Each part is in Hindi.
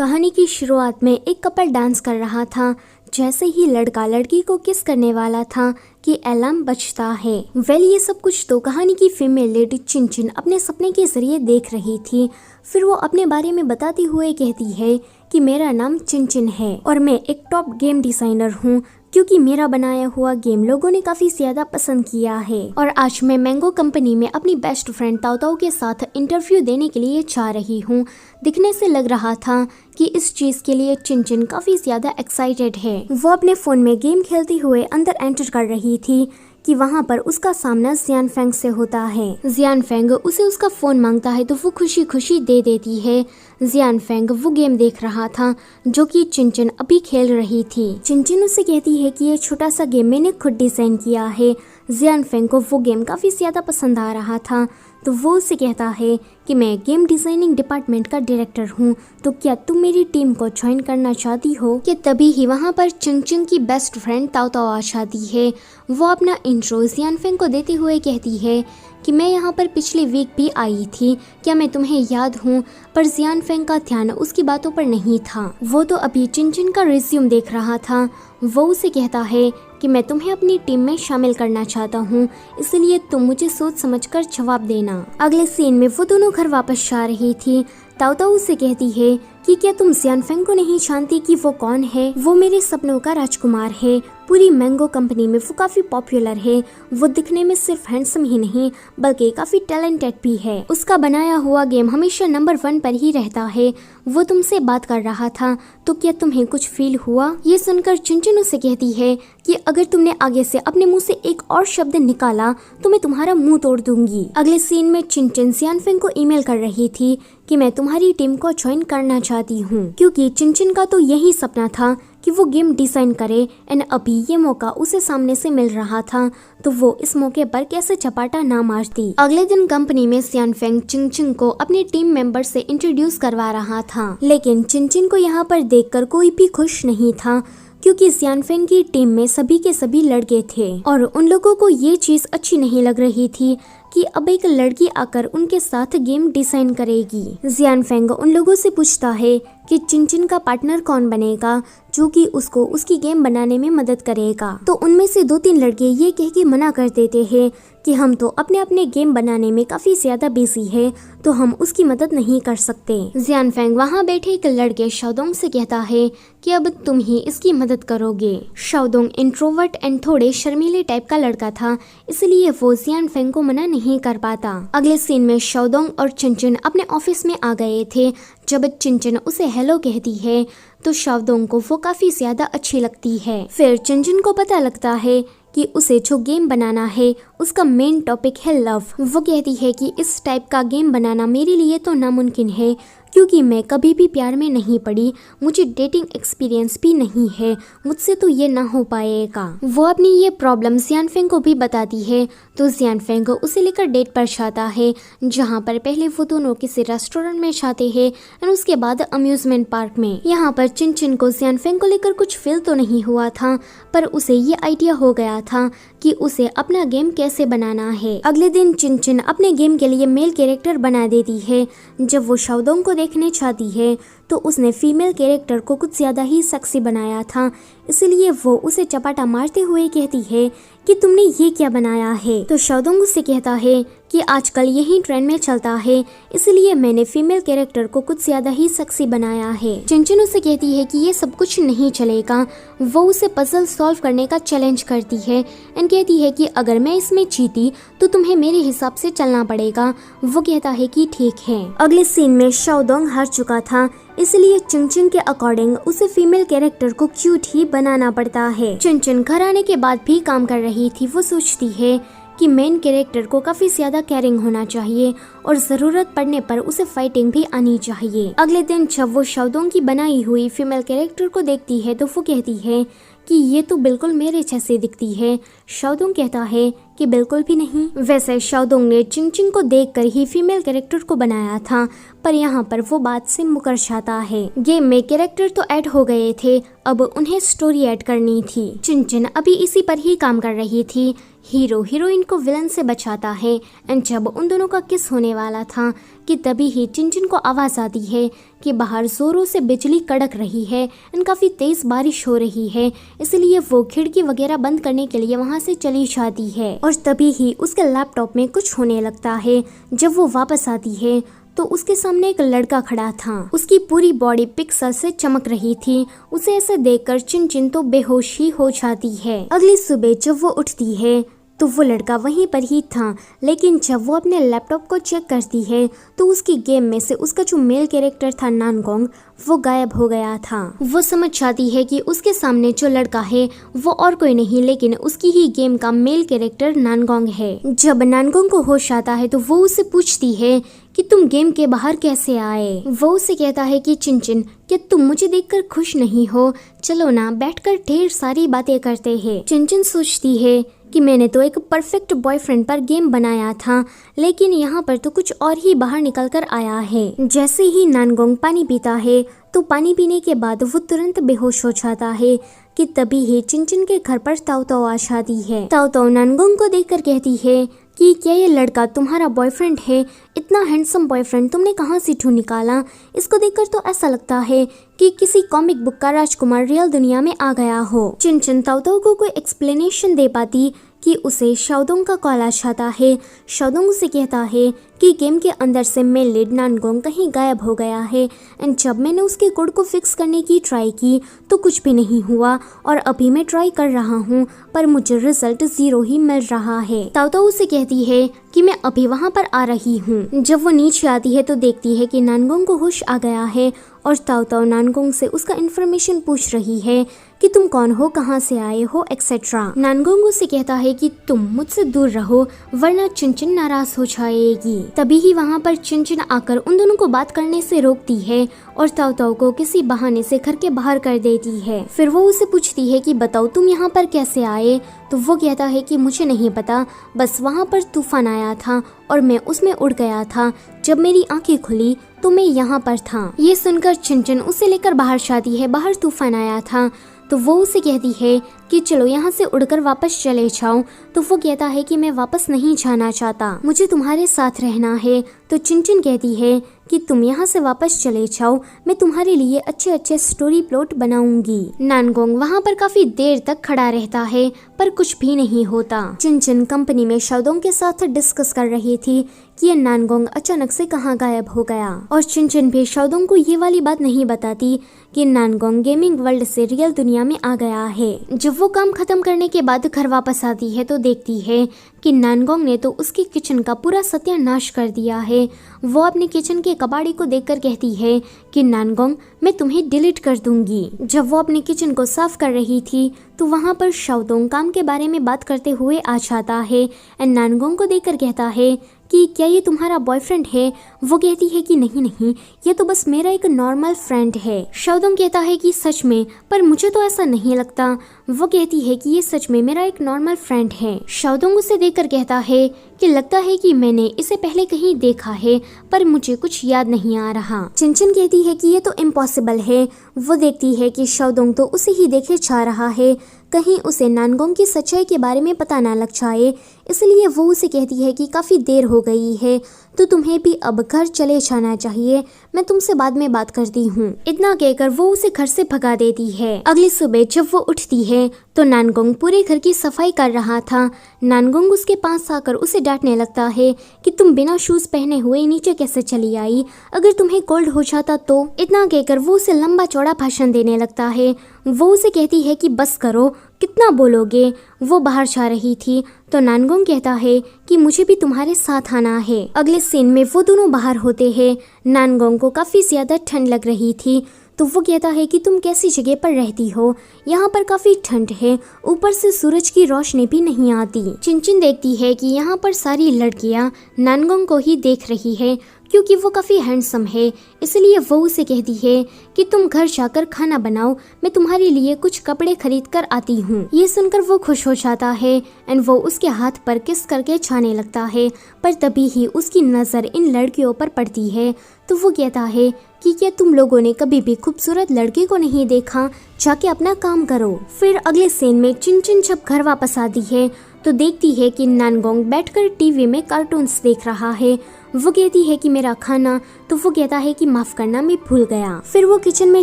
कहानी की शुरुआत में एक कपल डांस कर रहा था। जैसे ही लड़का लड़की को किस करने वाला था कि अलार्म बजता है। ये सब कुछ तो कहानी की फीमेल लीड चिनचिन अपने सपने के जरिए देख रही थी। फिर वो अपने बारे में बताते हुए कहती है कि मेरा नाम चिनचिन है और मैं एक टॉप गेम डिजाइनर हूँ, क्योंकि मेरा बनाया हुआ गेम लोगों ने काफी ज्यादा पसंद किया है। और आज मैं मैंगो कंपनी में अपनी बेस्ट फ्रेंड ताओताओ के साथ इंटरव्यू देने के लिए जा रही हूँ। दिखने से लग रहा था कि इस चीज के लिए चिनचिन काफी ज्यादा एक्साइटेड है। वो अपने फोन में गेम खेलते हुए अंदर एंटर कर रही थी कि वहाँ पर उसका सामना जियानफेंग से होता है। जियानफेंग उसे उसका फोन मांगता है तो वो खुशी खुशी दे देती है। जियानफेंग वो गेम देख रहा था जो कि चिनचिन अभी खेल रही थी। चिनचिन उसे कहती है कि ये छोटा सा गेम मैंने खुद डिजाइन किया है। जियानफेंग को वो गेम काफी ज्यादा पसंद आ रहा था तो वो उसे कहता है कि मैं गेम डिजाइनिंग डिपार्टमेंट का डायरेक्टर हूँ, तो क्या तुम मेरी टीम को ज्वाइन करना चाहती हो। कि तभी ही वहाँ पर चिंगचिंग की बेस्ट फ्रेंड ताओताओ आ जाती है। वो अपना इंट्रो जियानफेंग को देते हुए कहती है कि मैं यहाँ पर पिछले वीक भी आई थी, क्या मैं तुम्हें याद हूँ। पर जियानफेंग का ध्यान उसकी बातों पर नहीं था। वो तो अभी चिनचिन का रिज्यूम देख रहा था। वो उसे कहता है कि मैं तुम्हें अपनी टीम में शामिल करना चाहता हूँ, इसलिए तुम मुझे सोच समझकर जवाब देना। अगले सीन में वो दोनों घर वापस जा रही थी। ताओताओ उसे कहती है कि क्या तुम जियानफेंग को नहीं जानती कि वो कौन है। वो मेरे सपनों का राजकुमार है। पूरी मैंगो कंपनी में वो काफी पॉपुलर है। वो दिखने में सिर्फ हैंडसम ही नहीं बल्कि काफी टैलेंटेड भी है। उसका बनाया हुआ गेम हमेशा नंबर 1 पर ही रहता है। वो तुमसे बात कर रहा था, तो क्या तुम्हें कुछ फील हुआ। ये सुनकर चिनचिन उसे कहती है कि अगर तुमने आगे से अपने मुंह से एक और शब्द निकाला तो मैं तुम्हारा मुंह तोड़ दूंगी। अगले सीन में चिनचिन जियानफेंग को ईमेल कर रही थी कि मैं तुम्हारी टीम को ज्वाइन करना चाहती हूँ, क्योंकि चिनचिन का तो यही सपना था कि वो गेम डिजाइन करे। एंड अभी ये मौका उसे सामने से मिल रहा था तो वो इस मौके पर कैसे चपाटा ना मारती। अगले दिन कंपनी में जियानफेंग चिंगचिन को अपने टीम मेंबर से इंट्रोड्यूस करवा रहा था, लेकिन चिनचिन को यहाँ पर देखकर कोई भी खुश नहीं था, क्योंकि जियानफेंग की टीम में सभी के सभी लड़के थे और उन लोगों को ये चीज अच्छी नहीं लग रही थी कि अब एक लड़की आकर उनके साथ गेम डिजाइन करेगी। जियानफेंग उन लोगों से पूछता है कि चिनचिन का पार्टनर कौन बनेगा जो कि उसको उसकी गेम बनाने में मदद करेगा। तो उनमें से 2-3 लड़के ये कह के मना कर देते हैं कि हम तो अपने अपने गेम बनाने में काफी ज्यादा बिजी है, तो हम उसकी मदद नहीं कर सकते। जियानफेंग वहाँ बैठे एक लड़के शाओदोंग से कहता है कि अब तुम ही इसकी मदद करोगे। शाओदोंग इंट्रोवर्ट एंड थोड़े शर्मीले टाइप का लड़का था, इसलिए वो जियानफेंग को मना नहीं कर पाता। अगले सीन में शाओदोंग और चिनचिन अपने ऑफिस में आ गए थे। जब चिनचिन उसे हेलो कहती है तो शाओदोंग को वो काफी ज्यादा अच्छी लगती है। फिर चिनचिन को पता लगता है कि उसे जो गेम बनाना है उसका मेन टॉपिक है लव। वो कहती है कि इस टाइप का गेम बनाना मेरे लिए तो नामुमकिन है, क्योंकि मैं कभी भी प्यार में नहीं पड़ी, मुझे डेटिंग एक्सपीरियंस भी नहीं है, मुझसे तो ये ना हो पाएगा। वो अपनी ये प्रॉब्लम जियानफेंग को भी बताती है तो जियानफेंग उसे लेकर डेट पर जाता है, जहाँ पर पहले वो दोनों किसी रेस्टोरेंट में जाते हैं और उसके बाद अम्यूजमेंट पार्क में। यहाँ पर चिनचिन को जियानफेंग को लेकर कुछ फील तो नहीं हुआ था, पर उसे ये आइडिया हो गया था कि उसे अपना गेम कैसे बनाना है। अगले दिन चिनचिन अपने गेम के लिए मेल कैरेक्टर बना देती है। जब वो शाओदोंग को देखने चाहती है तो उसने फीमेल कैरेक्टर को कुछ ज्यादा ही सेक्सी बनाया था, इसलिए वो उसे चपाटा मारते हुए कहती है कि तुमने ये क्या बनाया है। तो शाओदोंग उससे कहता है कि आजकल यही ट्रेंड में चलता है, इसलिए मैंने फीमेल कैरेक्टर को कुछ ज्यादा ही सेक्सी बनाया है। चिनचिन उसे कहती है कि ये सब कुछ नहीं चलेगा। वो उसे पजल सॉल्व करने का चैलेंज करती है एंड कहती है कि अगर मैं इसमें जीती तो तुम्हें मेरे हिसाब से चलना पड़ेगा। वो कहता है कि ठीक है। अगले सीन में शाओदोंग हार चुका था, इसलिए चिनचिन के अकॉर्डिंग उसे फीमेल कैरेक्टर को क्यूट ही बनाना पड़ता है। चिनचिन घर आने के बाद भी काम कर रही थी। वो सोचती है कि मेन कैरेक्टर को काफी ज्यादा केयरिंग होना चाहिए और जरूरत पड़ने पर उसे फाइटिंग भी आनी चाहिए। अगले दिन जब वो शाओदोंग की बनाई हुई फीमेल कैरेक्टर को देखती है तो वो कहती है कि ये तो बिल्कुल मेरे जैसे दिखती है। शाओदोंग कहता है कि बिल्कुल भी नहीं। वैसे शाओदोंग ने चिंगचिंग को देखकर ही फीमेल कैरेक्टर को बनाया था, पर यहाँ पर वो बात से मुकर जाता है। गेम में कैरेक्टर तो ऐड हो गए थे, अब उन्हें स्टोरी ऐड करनी थी। चिनचिन अभी इसी पर ही काम कर रही थी हीरो हीरोइन को विलन से बचाता है। एंड जब उन दोनों का किस होने वाला था कि तभी ही चिंचिन को आवाज आती है कि बाहर जोरों से बिजली कड़क रही है एंड काफी तेज बारिश हो रही है, इसलिए वो खिड़की वगैरह बंद करने के लिए वहां से चली जाती है। और तभी ही उसके लैपटॉप में कुछ होने लगता है। जब वो वापस आती है तो उसके सामने एक लड़का खड़ा था। उसकी पूरी बॉडी पिक्सल से चमक रही थी। उसे ऐसे देखकर चिंचिन तो बेहोश ही हो जाती है। अगली सुबह जब वो उठती है तो वो लड़का वहीं पर ही था, लेकिन जब वो अपने लैपटॉप को चेक करती है तो उसकी गेम में से उसका जो मेल कैरेक्टर था नानगोंग, वो गायब हो गया था। वो समझ जाती है कि उसके सामने जो लड़का है वो और कोई नहीं लेकिन उसकी ही गेम का मेल कैरेक्टर नानगोंग है। जब नानगोंग को होश आता है तो वो उससे पूछती है कि तुम गेम के बाहर कैसे आए। वो उसे कहता है कि चिंचिन, क्या तुम मुझे देखकर खुश नहीं हो? चलो ना बैठकर ढेर सारी बातें करते हैं। चिंचिन सोचती है कि मैंने तो एक परफेक्ट बॉयफ्रेंड पर गेम बनाया था, लेकिन यहाँ पर तो कुछ और ही बाहर निकल कर आया है। जैसे ही नानगोंग पानी पीता है तो पानी पीने के बाद वो तुरंत बेहोश हो जाता है कि तभी ही चिंचिन के घर पर ताऊ ताऊ आ जाती है। ताऊ ताऊ नानगोंग को देखकर कहती है कि क्या ये लड़का तुम्हारा बॉयफ्रेंड है? इतना हैंडसम बॉयफ्रेंड तुमने कहाँ से ढूंढ निकाला? इसको देखकर तो ऐसा लगता है कि किसी कॉमिक बुक का राजकुमार रियल दुनिया में आ गया हो। चिंचिन ताऊ ताऊ को कोई एक्सप्लेनेशन दे पाती कि उसे शाओदोंग का कॉल आ जाता है। शाओदोंग उसे कहता है कि गेम के अंदर से मेल लीड नानगोंग कहीं गायब हो गया है एंड जब मैंने उसके कोड को फिक्स करने की ट्राई की तो कुछ भी नहीं हुआ और अभी मैं ट्राई कर रहा हूँ पर मुझे रिजल्ट 0 ही मिल रहा है। ताऊ ताऊ उसे कहती है कि मैं अभी वहाँ पर आ रही हूँ। जब वो नीचे आती है तो देखती है कि नानगोंग को होश आ गया है और ताऊ ताऊ नानगोंग से उसका इन्फॉर्मेशन पूछ रही है कि तुम कौन हो, कहाँ से आए हो, एक्सेट्रा। नानगोंग उसे कहता है कि तुम मुझसे दूर रहो वरना चिंचिन नाराज हो जाएगी। तभी ही वहाँ पर चिंचिन आकर उन दोनों को बात करने से रोकती है और ताऊ ताऊ को किसी बहाने से घर के बाहर कर देती है। फिर वो उसे पूछती है कि बताओ तुम यहाँ पर कैसे आए? तो वो कहता है कि मुझे नहीं पता, बस वहाँ पर तूफान आया था और मैं उसमें उड़ गया था। जब मेरी आंखें खुली तो मैं यहाँ पर था। ये सुनकर चिंचिन उसे लेकर बाहर जाती है। बाहर तूफान आया था तो वो उसे कहती है कि चलो यहाँ से उड़कर वापस चले जाओ। तो वो कहता है कि मैं वापस नहीं जाना चाहता, मुझे तुम्हारे साथ रहना है। तो चिंचिन कहती है कि तुम यहाँ से वापस चले जाओ, मैं तुम्हारे लिए अच्छे अच्छे स्टोरी प्लॉट बनाऊंगी। नानगोंग वहाँ पर काफी देर तक खड़ा रहता है पर कुछ भी नहीं होता। चिंचिन कंपनी में शाओदोंग के साथ डिस्कस कर रही थी कि ये नानगोंग अचानक से कहाँ गायब हो गया और चिंचिन भी शाओदोंग को ये वाली बात नहीं बताती कि नानगोंग गेमिंग वर्ल्ड से रियल दुनिया में आ गया है। जब वो काम खत्म करने के बाद घर वापस आती है तो देखती है कि नानगोंग ने तो उसकी किचन का पूरा सत्यानाश कर दिया है। वो अपने किचन के कबाड़ी को देखकर कहती है कि नानगोंग, मैं तुम्हें डिलीट कर दूंगी। जब वो अपने किचन को साफ कर रही थी तो वहाँ पर शाओदोंग काम के बारे में बात करते हुए आ जाता है एंड नानगोंग को देखकर कहता है कि क्या ये तुम्हारा बॉयफ्रेंड है? वो कहती है कि नहीं नहीं, ये तो बस मेरा एक नॉर्मल फ्रेंड है। शाओदोंग कहता है कि सच में? पर मुझे तो ऐसा नहीं लगता। वो कहती है कि ये सच में मेरा एक नॉर्मल फ्रेंड है। शाओदोंग उसे देखकर कहता है कि लगता है कि मैंने इसे पहले कहीं देखा है पर मुझे कुछ याद नहीं आ रहा। चिंचिन कहती है कि ये तो इम्पॉसिबल है। वो देखती है कि शाओदोंग तो उसे ही देखे जा रहा है, कहीं उसे नानगोंग की सच्चाई के बारे में पता ना लग जाए, इसलिए वो उसे कहती है कि काफ़ी देर हो गई है तो तुम्हें भी अब घर चले जाना चाहिए, मैं तुमसे बाद में बात करती हूँ। इतना कहकर वो उसे घर से भगा देती है। अगली सुबह जब वो उठती है तो नानगोंग पूरे घर की सफाई कर रहा था। नानगोंग उसके पास आकर उसे डांटने लगता है कि तुम बिना शूज पहने हुए नीचे कैसे चली आई, अगर तुम्हें कोल्ड हो जाता तो। इतना कहकर वो उसे लंबा चौड़ा भाषण देने लगता है। वो उसे कहती है कि बस करो, कितना बोलोगे। वो बाहर जा रही थी तो नानगोंग कहता है कि मुझे भी तुम्हारे साथ आना है। अगले सीन में वो दोनों बाहर होते हैं। नानगोंग को काफी ज्यादा ठंड लग रही थी तो वो कहता है कि तुम कैसी जगह पर रहती हो, यहाँ पर काफी ठंड है, ऊपर से सूरज की रोशनी भी नहीं आती। चिंचिन देखती है कि यहाँ पर सारी लड़कियाँ नानगोंग को ही देख रही है क्योंकि वो काफी हैंडसम है, इसलिए वो उसे कहती है कि तुम घर जाकर खाना बनाओ, मैं तुम्हारे लिए कुछ कपड़े खरीद कर आती हूँ। ये सुनकर वो खुश हो जाता है एंड वो उसके हाथ पर किस करके छाने लगता है, पर तभी ही उसकी नजर इन लड़कियों पर पड़ती है तो वो कहता है कि क्या तुम लोगों ने कभी भी खूबसूरत लड़के को नहीं देखा, जाके अपना काम करो। फिर अगले सीन में चिंचिन जब घर वापस आती है तो देखती है कि नानगोंग बैठकर टीवी में कार्टून्स देख रहा है। वो कहती है कि मेरा खाना, तो वो कहता है कि माफ करना, मैं भूल गया। फिर वो किचन में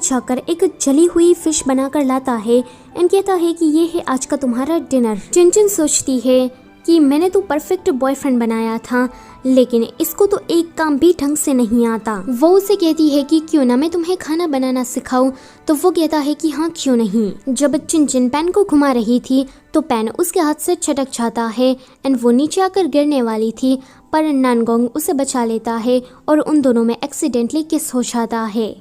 जाकर एक जली हुई फिश बनाकर लाता है एंड कहता है कि ये है आज का तुम्हारा डिनर। चिनचिन सोचती है कि मैंने तो परफेक्ट बॉयफ्रेंड बनाया था, लेकिन इसको तो एक काम भी ढंग से नहीं आता। वो उसे कहती है कि क्यों ना मैं तुम्हें खाना बनाना सिखाऊं, तो वो कहता है कि हाँ क्यों नहीं। जब चिनचिन पैन को घुमा रही थी तो पैन उसके हाथ से छटक जाता है एंड वो नीचे आकर गिरने वाली थी, पर नानगोंग उसे बचा लेता है और उन दोनों में एक्सीडेंटली किस हो जाता है।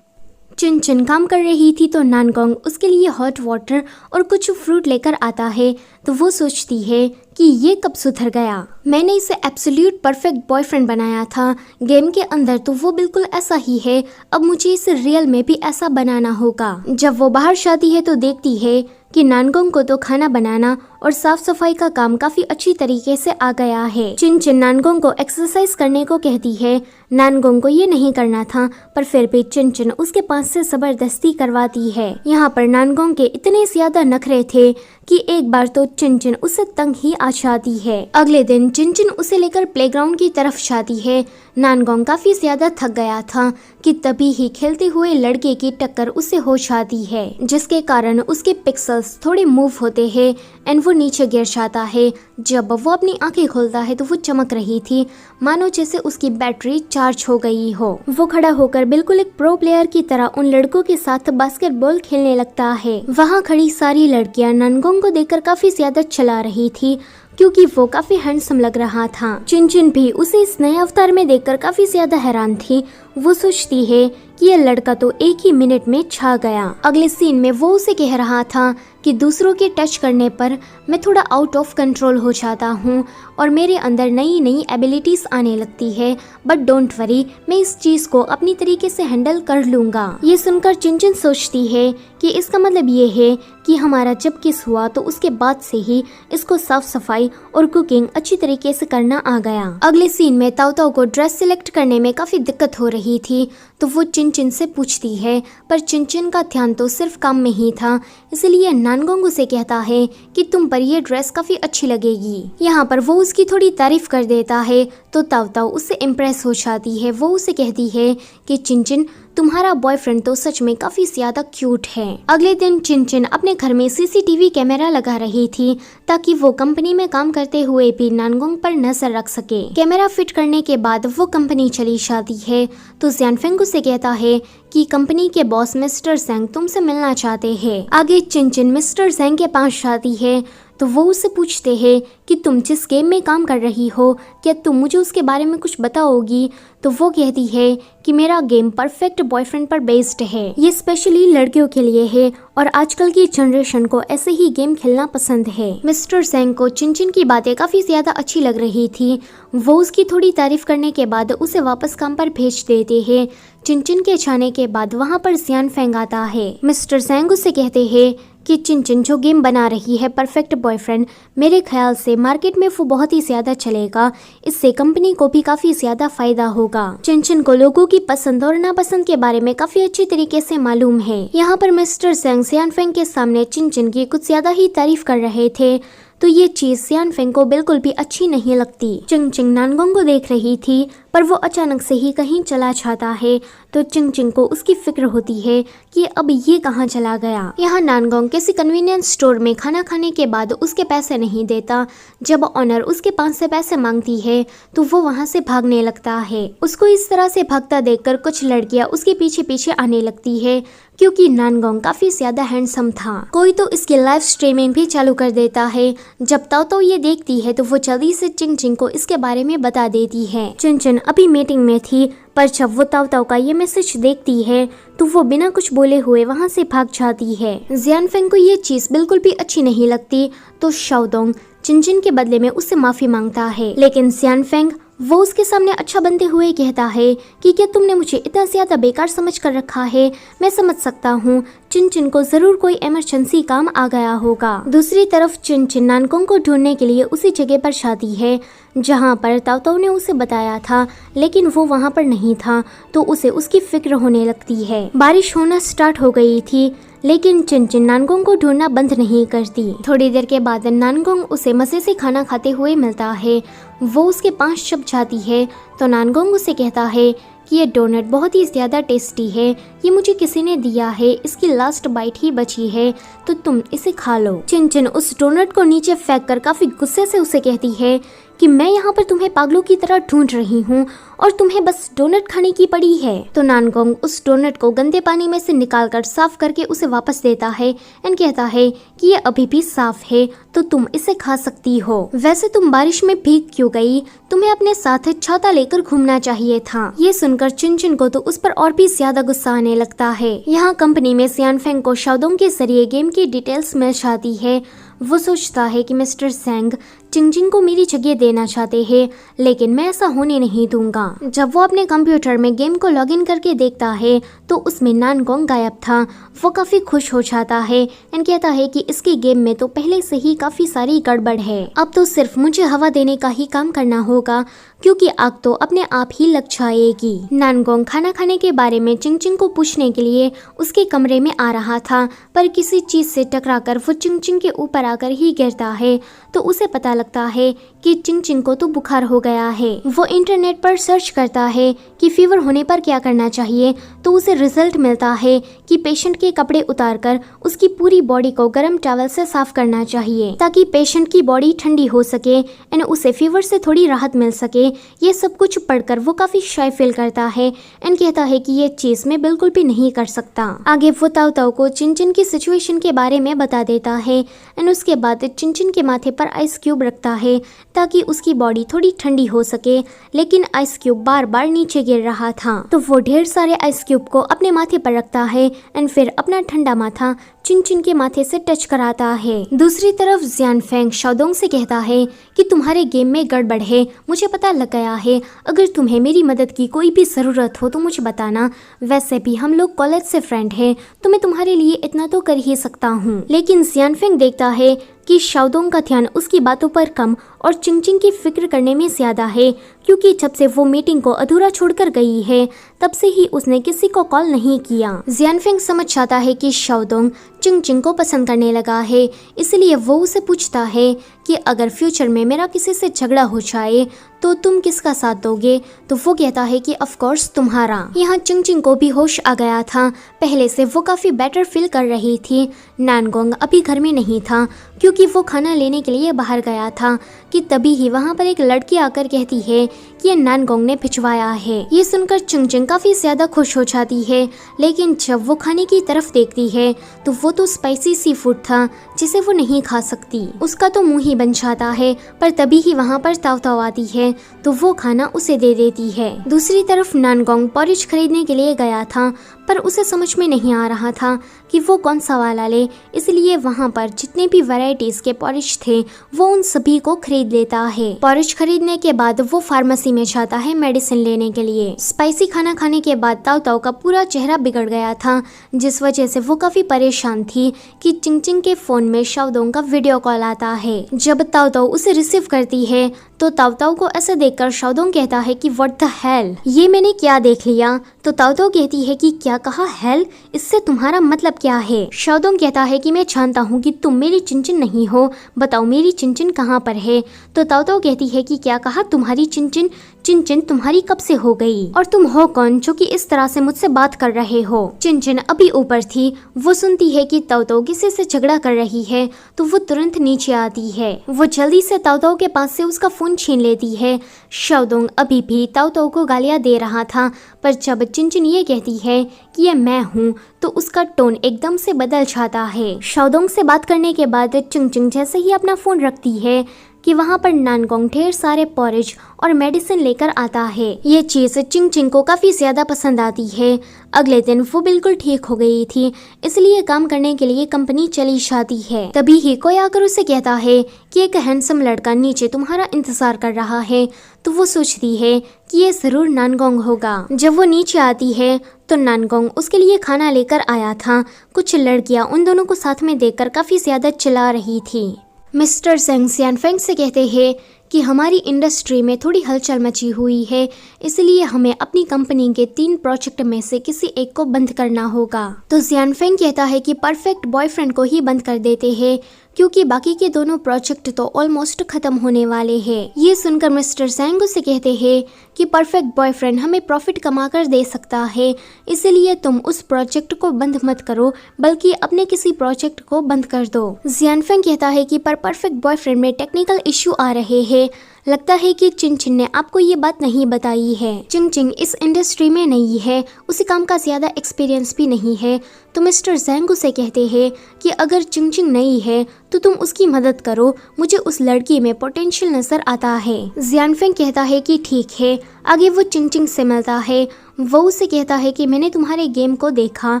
चिनचिन काम कर रही थी तो नानगोंग उसके लिए हॉट वाटर और कुछ फ्रूट लेकर आता है, तो वो सोचती है कि ये कब सुधर गया। मैंने इसे एब्सोल्यूट परफेक्ट बॉयफ्रेंड बनाया था गेम के अंदर, तो वो बिल्कुल ऐसा ही है। अब मुझे इसे रियल में भी ऐसा बनाना होगा। जब वो बाहर जाती है तो देखती है कि नानगोंग को तो खाना बनाना और साफ सफाई का काम काफी अच्छी तरीके से आ गया है। चिनचिन नानगोंग को एक्सरसाइज करने को कहती है। नानगोंग को ये नहीं करना था, पर फिर भी चिनचिन उसके पास से जबरदस्ती करवाती है। यहाँ पर नानगोंग के इतने ज्यादा नखरे थे कि एक बार तो चिनचिन उसे तंग ही आ जाती है। अगले दिन चिनचिन उसे लेकर प्लेग्राउंड की तरफ जाती है। नानगोंग काफी ज्यादा थक गया था कि तभी ही खेलते हुए लड़के की टक्कर उसे हो जाती है, जिसके कारण उसके पिक्सल्स थोड़े मूव होते हैं एंड वो नीचे गिर जाता है। जब वो अपनी आंखें खोलता है तो वो चमक रही थी, मानो जैसे उसकी बैटरी चार्ज हो गई हो। वो खड़ा होकर बिल्कुल एक प्रो प्लेयर की तरह उन लड़कों के साथ बास्केटबॉल खेलने लगता है। वहाँ खड़ी सारी लड़कियां नानगोंग को देखकर काफी ज्यादा चिल्ला रही थी, क्योंकि वो काफी हैंडसम लग रहा था। चिनचिन भी उसे इस नए अवतार में देखकर काफी ज्यादा हैरान थी। वो सोचती है कि ये लड़का तो एक ही मिनट में छा गया। अगले सीन में वो उसे कह रहा था कि दूसरों के टच करने पर मैं थोड़ा आउट ऑफ कंट्रोल हो जाता हूँ और मेरे अंदर नई नई एबिलिटीज आने लगती है, बट डोंट वरी, मैं इस चीज को अपनी तरीके से हैंडल कर लूंगा। ये सुनकर चिनचिन सोचती है कि इसका मतलब ये है कि हमारा जब किस हुआ तो उसके बाद से ही इसको साफ सफाई और कुकिंग अच्छी तरीके से करना आ गया। अगले सीन में ताऊ ताऊ को ड्रेस सिलेक्ट करने में काफी दिक्कत हो रही थी, तो वो चिनचिन से पूछती है, पर चिनचिन का ध्यान तो सिर्फ काम में ही था, इसलिए नानगोंग उसे कहता है कि तुम पर ये ड्रेस काफी अच्छी लगेगी। यहाँ पर वो उसकी थोड़ी तारीफ कर देता है तो ताऊ ताऊ उससे इम्प्रेस हो जाती है। वो उसे कहती है कि चिनचिन, तुम्हारा बॉयफ्रेंड तो सच में काफी ज्यादा क्यूट है। अगले दिन चिनचिन अपने घर में सीसीटीवी कैमरा लगा रही थी ताकि वो कंपनी में काम करते हुए भी नानगोंग पर नजर रख सके। कैमरा फिट करने के बाद वो कंपनी चली जाती है तो जियानफेंग उसे कहता है कि कंपनी के बॉस मिस्टर जेंग तुमसे मिलना चाहते हैं। आगे चिनचिन मिस्टर जेंग के पास जाती है तो वो उससे पूछते हैं कि तुम जिस गेम में काम कर रही हो, क्या तुम मुझे उसके बारे में कुछ बताओगी? तो वो कहती है कि मेरा गेम परफेक्ट बॉयफ्रेंड पर बेस्ड है, ये स्पेशली लड़कियों के लिए है और आजकल की जनरेशन को ऐसे ही गेम खेलना पसंद है। मिस्टर जेंग को चिनचिन की बातें काफी ज्यादा अच्छी लग रही थी। वो उसकी थोड़ी तारीफ करने के बाद उसे वापस काम पर भेज देते हैं। चिनचिन के जाने के बाद वहाँ पर जियानफेंग आता है। मिस्टर जेंग उससे कहते हैं कि चिनचिन जो गेम बना रही है परफेक्ट बॉयफ्रेंड, मेरे ख्याल से मार्केट में वो बहुत ही ज्यादा चलेगा, इससे कंपनी को भी काफी ज्यादा फायदा होगा। चिनचिन को लोगों की पसंद और नापसंद के बारे में काफी अच्छी तरीके से मालूम है। यहाँ पर मिस्टर जेंग जियानफेंग के सामने चिनचिन की कुछ ज्यादा ही तारीफ कर रहे थे, तो ये चीज जियानफेंग को बिल्कुल भी अच्छी नहीं लगती। चिनचिन नानगोंग को देख रही थी, पर वो अचानक से ही कहीं चला जाता है, तो चिनचिन को उसकी फिक्र होती है कि अब ये कहाँ चला गया। यहाँ नानगोंग किसी कन्वीनियंस स्टोर में खाना खाने के बाद उसके पैसे नहीं देता। जब ऑनर उसके पास से पैसे मांगती है तो वो वहाँ से भागने लगता है। उसको इस तरह से भागता देखकर कुछ लड़कियाँ उसके पीछे पीछे आने लगती है, क्योंकि नानगोंग काफी ज्यादा हैंडसम था। कोई तो इसकी लाइव स्ट्रीमिंग भी चालू कर देता है। जब ताऊ ताऊ ये देखती है तो वो जल्दी से चिनचिन को इसके बारे में बता देती है। चिनचिन अभी मीटिंग में थी, पर जब वो ताऊ ताऊ का ये मैसेज देखती है तो वो बिना कुछ बोले हुए वहाँ से भाग जाती है। जियानफेंग को ये चीज बिल्कुल भी अच्छी नहीं लगती, तो शाओदोंग चिनचिन के बदले में उससे माफी मांगता है, लेकिन जियानफेंग वो उसके सामने अच्छा बनते हुए कहता है कि क्या तुमने मुझे इतना ज्यादा बेकार समझ कर रखा है? मैं समझ सकता हूँ चिनचिन को जरूर कोई इमरजेंसी काम आ गया होगा। दूसरी तरफ चिनचिन नानगोंग को ढूंढने के लिए उसी जगह पर जाती है जहाँ पर ताऊ ताऊ ने उसे बताया था, लेकिन वो वहाँ पर नहीं था, तो उसे उसकी फिक्र होने लगती है। बारिश होना स्टार्ट हो गई थी, लेकिन चिनचिन नानगोंग को ढूंढना बंद नहीं करती। थोड़ी देर के बाद नानगोंग उसे मजे से खाना खाते हुए मिलता है। वो उसके पास जब जाती है तो नानगोंग उसे कहता है कि ये डोनट बहुत ही ज़्यादा टेस्टी है, ये मुझे किसी ने दिया है, इसकी लास्ट बाइट ही बची है, तो तुम इसे खा लो। चिनचिन उस डोनट को नीचे फेंक कर काफी गुस्से से उसे कहती है कि मैं यहाँ पर तुम्हें पागलों की तरह ढूंढ रही हूँ और तुम्हें बस डोनट खाने की पड़ी है। तो नानगोंग उस डोनट को गंदे पानी में से निकालकर साफ करके उसे वापस देता है एंड कहता है कि ये अभी भी साफ है, तो तुम इसे खा सकती हो। वैसे तुम बारिश में भीग क्यों गई? तुम्हें अपने साथ छाता लेकर घूमना चाहिए था। ये सुनकर चिनचिन को तो उस पर और भी ज्यादा गुस्सा आने लगता है। यहाँ कंपनी में सियानफेंग को शाओदोंग के जरिए गेम की डिटेल्स मिल जाती है। वो सोचता है कि मिस्टर सेंग चिनचिन को मेरी जगह देना चाहते हैं, लेकिन मैं ऐसा होने नहीं दूंगा। जब वो अपने कंप्यूटर में गेम को लॉगिन करके देखता है तो उसमें नानगोंग गायब था। वो काफी खुश हो जाता है एंड कहता है कि इसके गेम में तो पहले से ही काफी सारी गड़बड़ है, अब तो सिर्फ मुझे हवा देने का ही काम करना होगा, क्योंकि आग तो अपने आप ही लग जाएगी। नानगोंग खाना खाने के बारे में चिनचिन को पूछने के लिए उसके कमरे में आ रहा था, पर किसी चीज से टकराकर वो चिनचिन के ऊपर आकर ही गिरता है। तो उसे पता लगता है कि चिनचिन को तो बुखार हो गया है। वो इंटरनेट पर सर्च करता है कि फीवर होने पर क्या करना चाहिए, तो उसे रिजल्ट मिलता है कि पेशेंट के कपड़े उतारकर उसकी पूरी बॉडी को गर्म टॉवल से साफ करना चाहिए, ताकि पेशेंट की बॉडी ठंडी हो सके एंड उसे फीवर से थोड़ी राहत मिल सके। ये सब कुछ पढ़कर वो काफी शाय फील करता है एंड कहता है कि ये चीज मैं बिल्कुल भी नहीं कर सकता। आगे वो ताऊ ताऊ को चिनचिन की सिचुएशन के बारे में बता देता है एंड उसके बाद चिनचिन के माथे पर आइस क्यूब रखता है ताकि उसकी बॉडी थोड़ी ठंडी हो सके, लेकिन आइस क्यूब बार बार नीचे गिर रहा था। तो वो ढेर सारे आइस क्यूब को अपने माथे पर रखता है एंड फिर अपना ठंडा माथा चिनचिन के माथे से टच कराता है। दूसरी तरफ जियानफेंग शाओदोंग से कहता है कि तुम्हारे गेम में गड़बड़ है, मुझे पता लग गया है, अगर तुम्हें मेरी मदद की कोई भी जरूरत हो तो मुझे बताना। वैसे भी हम लोग कॉलेज से फ्रेंड हैं, तो मैं तुम्हारे लिए इतना तो कर ही सकता हूँ। लेकिन जियानफेंग देखता है कि शाओदोंग का ध्यान उसकी बातों पर कम और चिनचिन की फिक्र करने में ज्यादा है, क्योंकि जब से वो मीटिंग को अधूरा छोड़कर गई है तब से ही उसने किसी को कॉल नहीं किया। जियानफेंग समझ जाता है कि शाओदोंग चिनचिन को पसंद करने लगा है, इसलिए वो उसे पूछता है कि अगर फ्यूचर में मेरा किसी से झगड़ा हो जाए तो तुम किसका साथ दोगे? तो वो कहता है कि ऑफ कोर्स तुम्हारा। यहाँ चिनचिन को भी होश आ गया था। पहले से वो काफी बेटर फील कर रही थी। नानगोंग अभी घर में नहीं था क्योंकि वो खाना लेने के लिए बाहर गया था कि तभी ही वहाँ पर एक लड़की आकर कहती है कि ये नानगोंग ने भिजवाया है। ये सुनकर चिनचिन काफी ज्यादा खुश हो जाती है, लेकिन जब वो खाने की तरफ देखती है तो वो तो स्पाइसी सी फूड था जिसे वो नहीं खा सकती। उसका तो मुंह ही बन जाता है, पर तभी ही वहाँ पर ताऊ ताऊ आती है तो वो खाना उसे दे देती है। दूसरी तरफ नानगोंग पॉरिज खरीदने के लिए गया था, पर उसे समझ में नहीं आ रहा था कि वो कौन सा वाला ले, इसलिए वहाँ पर जितने भी वैरायटीज के पॉरिज थे वो उन सभी को खरीद लेता है। पॉरिज खरीदने के बाद वो फार्मेसी में जाता है मेडिसिन लेने के लिए। स्पाइसी खाना खाने के बाद ताऊ ताऊ का पूरा चेहरा बिगड़ गया था, जिस वजह से वो काफी परेशान थी कि चिनचिन के फोन में शाओदोंग का वीडियो कॉल आता है। जब ताऊ ताऊ उसे रिसीव करती है तो ताऊ ताऊ को ऐसे देखकर शाओदोंग कहता है कि व्हाट द हेल, ये मैंने क्या देख लिया? तो ताऊ ताऊ कहती है कि क्या कहा हेल, इससे तुम्हारा मतलब क्या है? शाओदोंग कहता है कि मैं जानता हूँ कि तुम मेरी चिनचिन नहीं हो, बताओ मेरी चिनचिन कहाँ पर है? तो ताऊ ताऊ कहती है कि क्या कहा तुम्हारी चिनचिन? चिनचिन तुम्हारी कब से हो गई और तुम हो कौन जो कि इस तरह से मुझसे बात कर रहे हो? चिनचिन अभी ऊपर थी, वो सुनती है कि ताऊ ताऊ किसी से झगड़ा कर रही है तो वो तुरंत नीचे आती है। वो जल्दी से ताऊ ताऊ के पास से उसका फोन छीन लेती है। शाओदोंग अभी भी ताऊ ताऊ को गालियां दे रहा था, पर जब चिनचिन ये कहती है कि ये मैं हूँ तो उसका टोन एकदम से बदल जाता है। शाओदोंग से बात करने के बाद चिनचिन जैसे ही अपना फोन रखती है कि वहाँ पर नानगोंग ढेर सारे पॉरेज और मेडिसिन लेकर आता है। ये चीज चिनचिन को काफी ज्यादा पसंद आती है। अगले दिन वो बिल्कुल ठीक हो गई थी, इसलिए काम करने के लिए कंपनी चली जाती है। तभी ही कोई आकर उसे कहता है कि एक हैंडसम लड़का नीचे तुम्हारा इंतजार कर रहा है। तो वो सोचती है कि ये जरूर नानगोंग होगा। जब वो नीचे आती है तो नानगोंग उसके लिए खाना लेकर आया था। कुछ लड़कियां उन दोनों को साथ में देखकर काफी ज्यादा चिल्ला रही थी। मिस्टर सेंग जियानफेंग से कहते हैं कि हमारी इंडस्ट्री में थोड़ी हलचल मची हुई है, इसलिए हमें अपनी कंपनी के 3 प्रोजेक्ट में से किसी एक को बंद करना होगा। तो जियानफेंग कहता है कि परफेक्ट बॉयफ्रेंड को ही बंद कर देते हैं, क्योंकि बाकी के दोनों प्रोजेक्ट तो ऑलमोस्ट खत्म होने वाले हैं। ये सुनकर मिस्टर ज़ैंग उसे कहते हैं कि परफेक्ट बॉयफ्रेंड हमें प्रॉफिट कमा कर दे सकता है, इसलिए तुम उस प्रोजेक्ट को बंद मत करो, बल्कि अपने किसी प्रोजेक्ट को बंद कर दो। जियानफेंग कहता है कि पर परफेक्ट बॉयफ्रेंड में टेक्निकल इश्यू आ रहे हैं। लगता है कि चिंचिन ने आपको ये बात नहीं बताई है। चिंचिन इस इंडस्ट्री में नहीं है, उसे काम का ज्यादा एक्सपीरियंस भी नहीं है। तो मिस्टर ज़ैंग उसे कहते हैं कि अगर चिंचिन नहीं है तो तुम उसकी मदद करो, मुझे उस लड़की में पोटेंशियल नजर आता है। जियानफेंग कहता है कि ठीक है। आगे वो चिंचिन से मिलता है। वो उसे कहता है कि मैंने तुम्हारे गेम को देखा,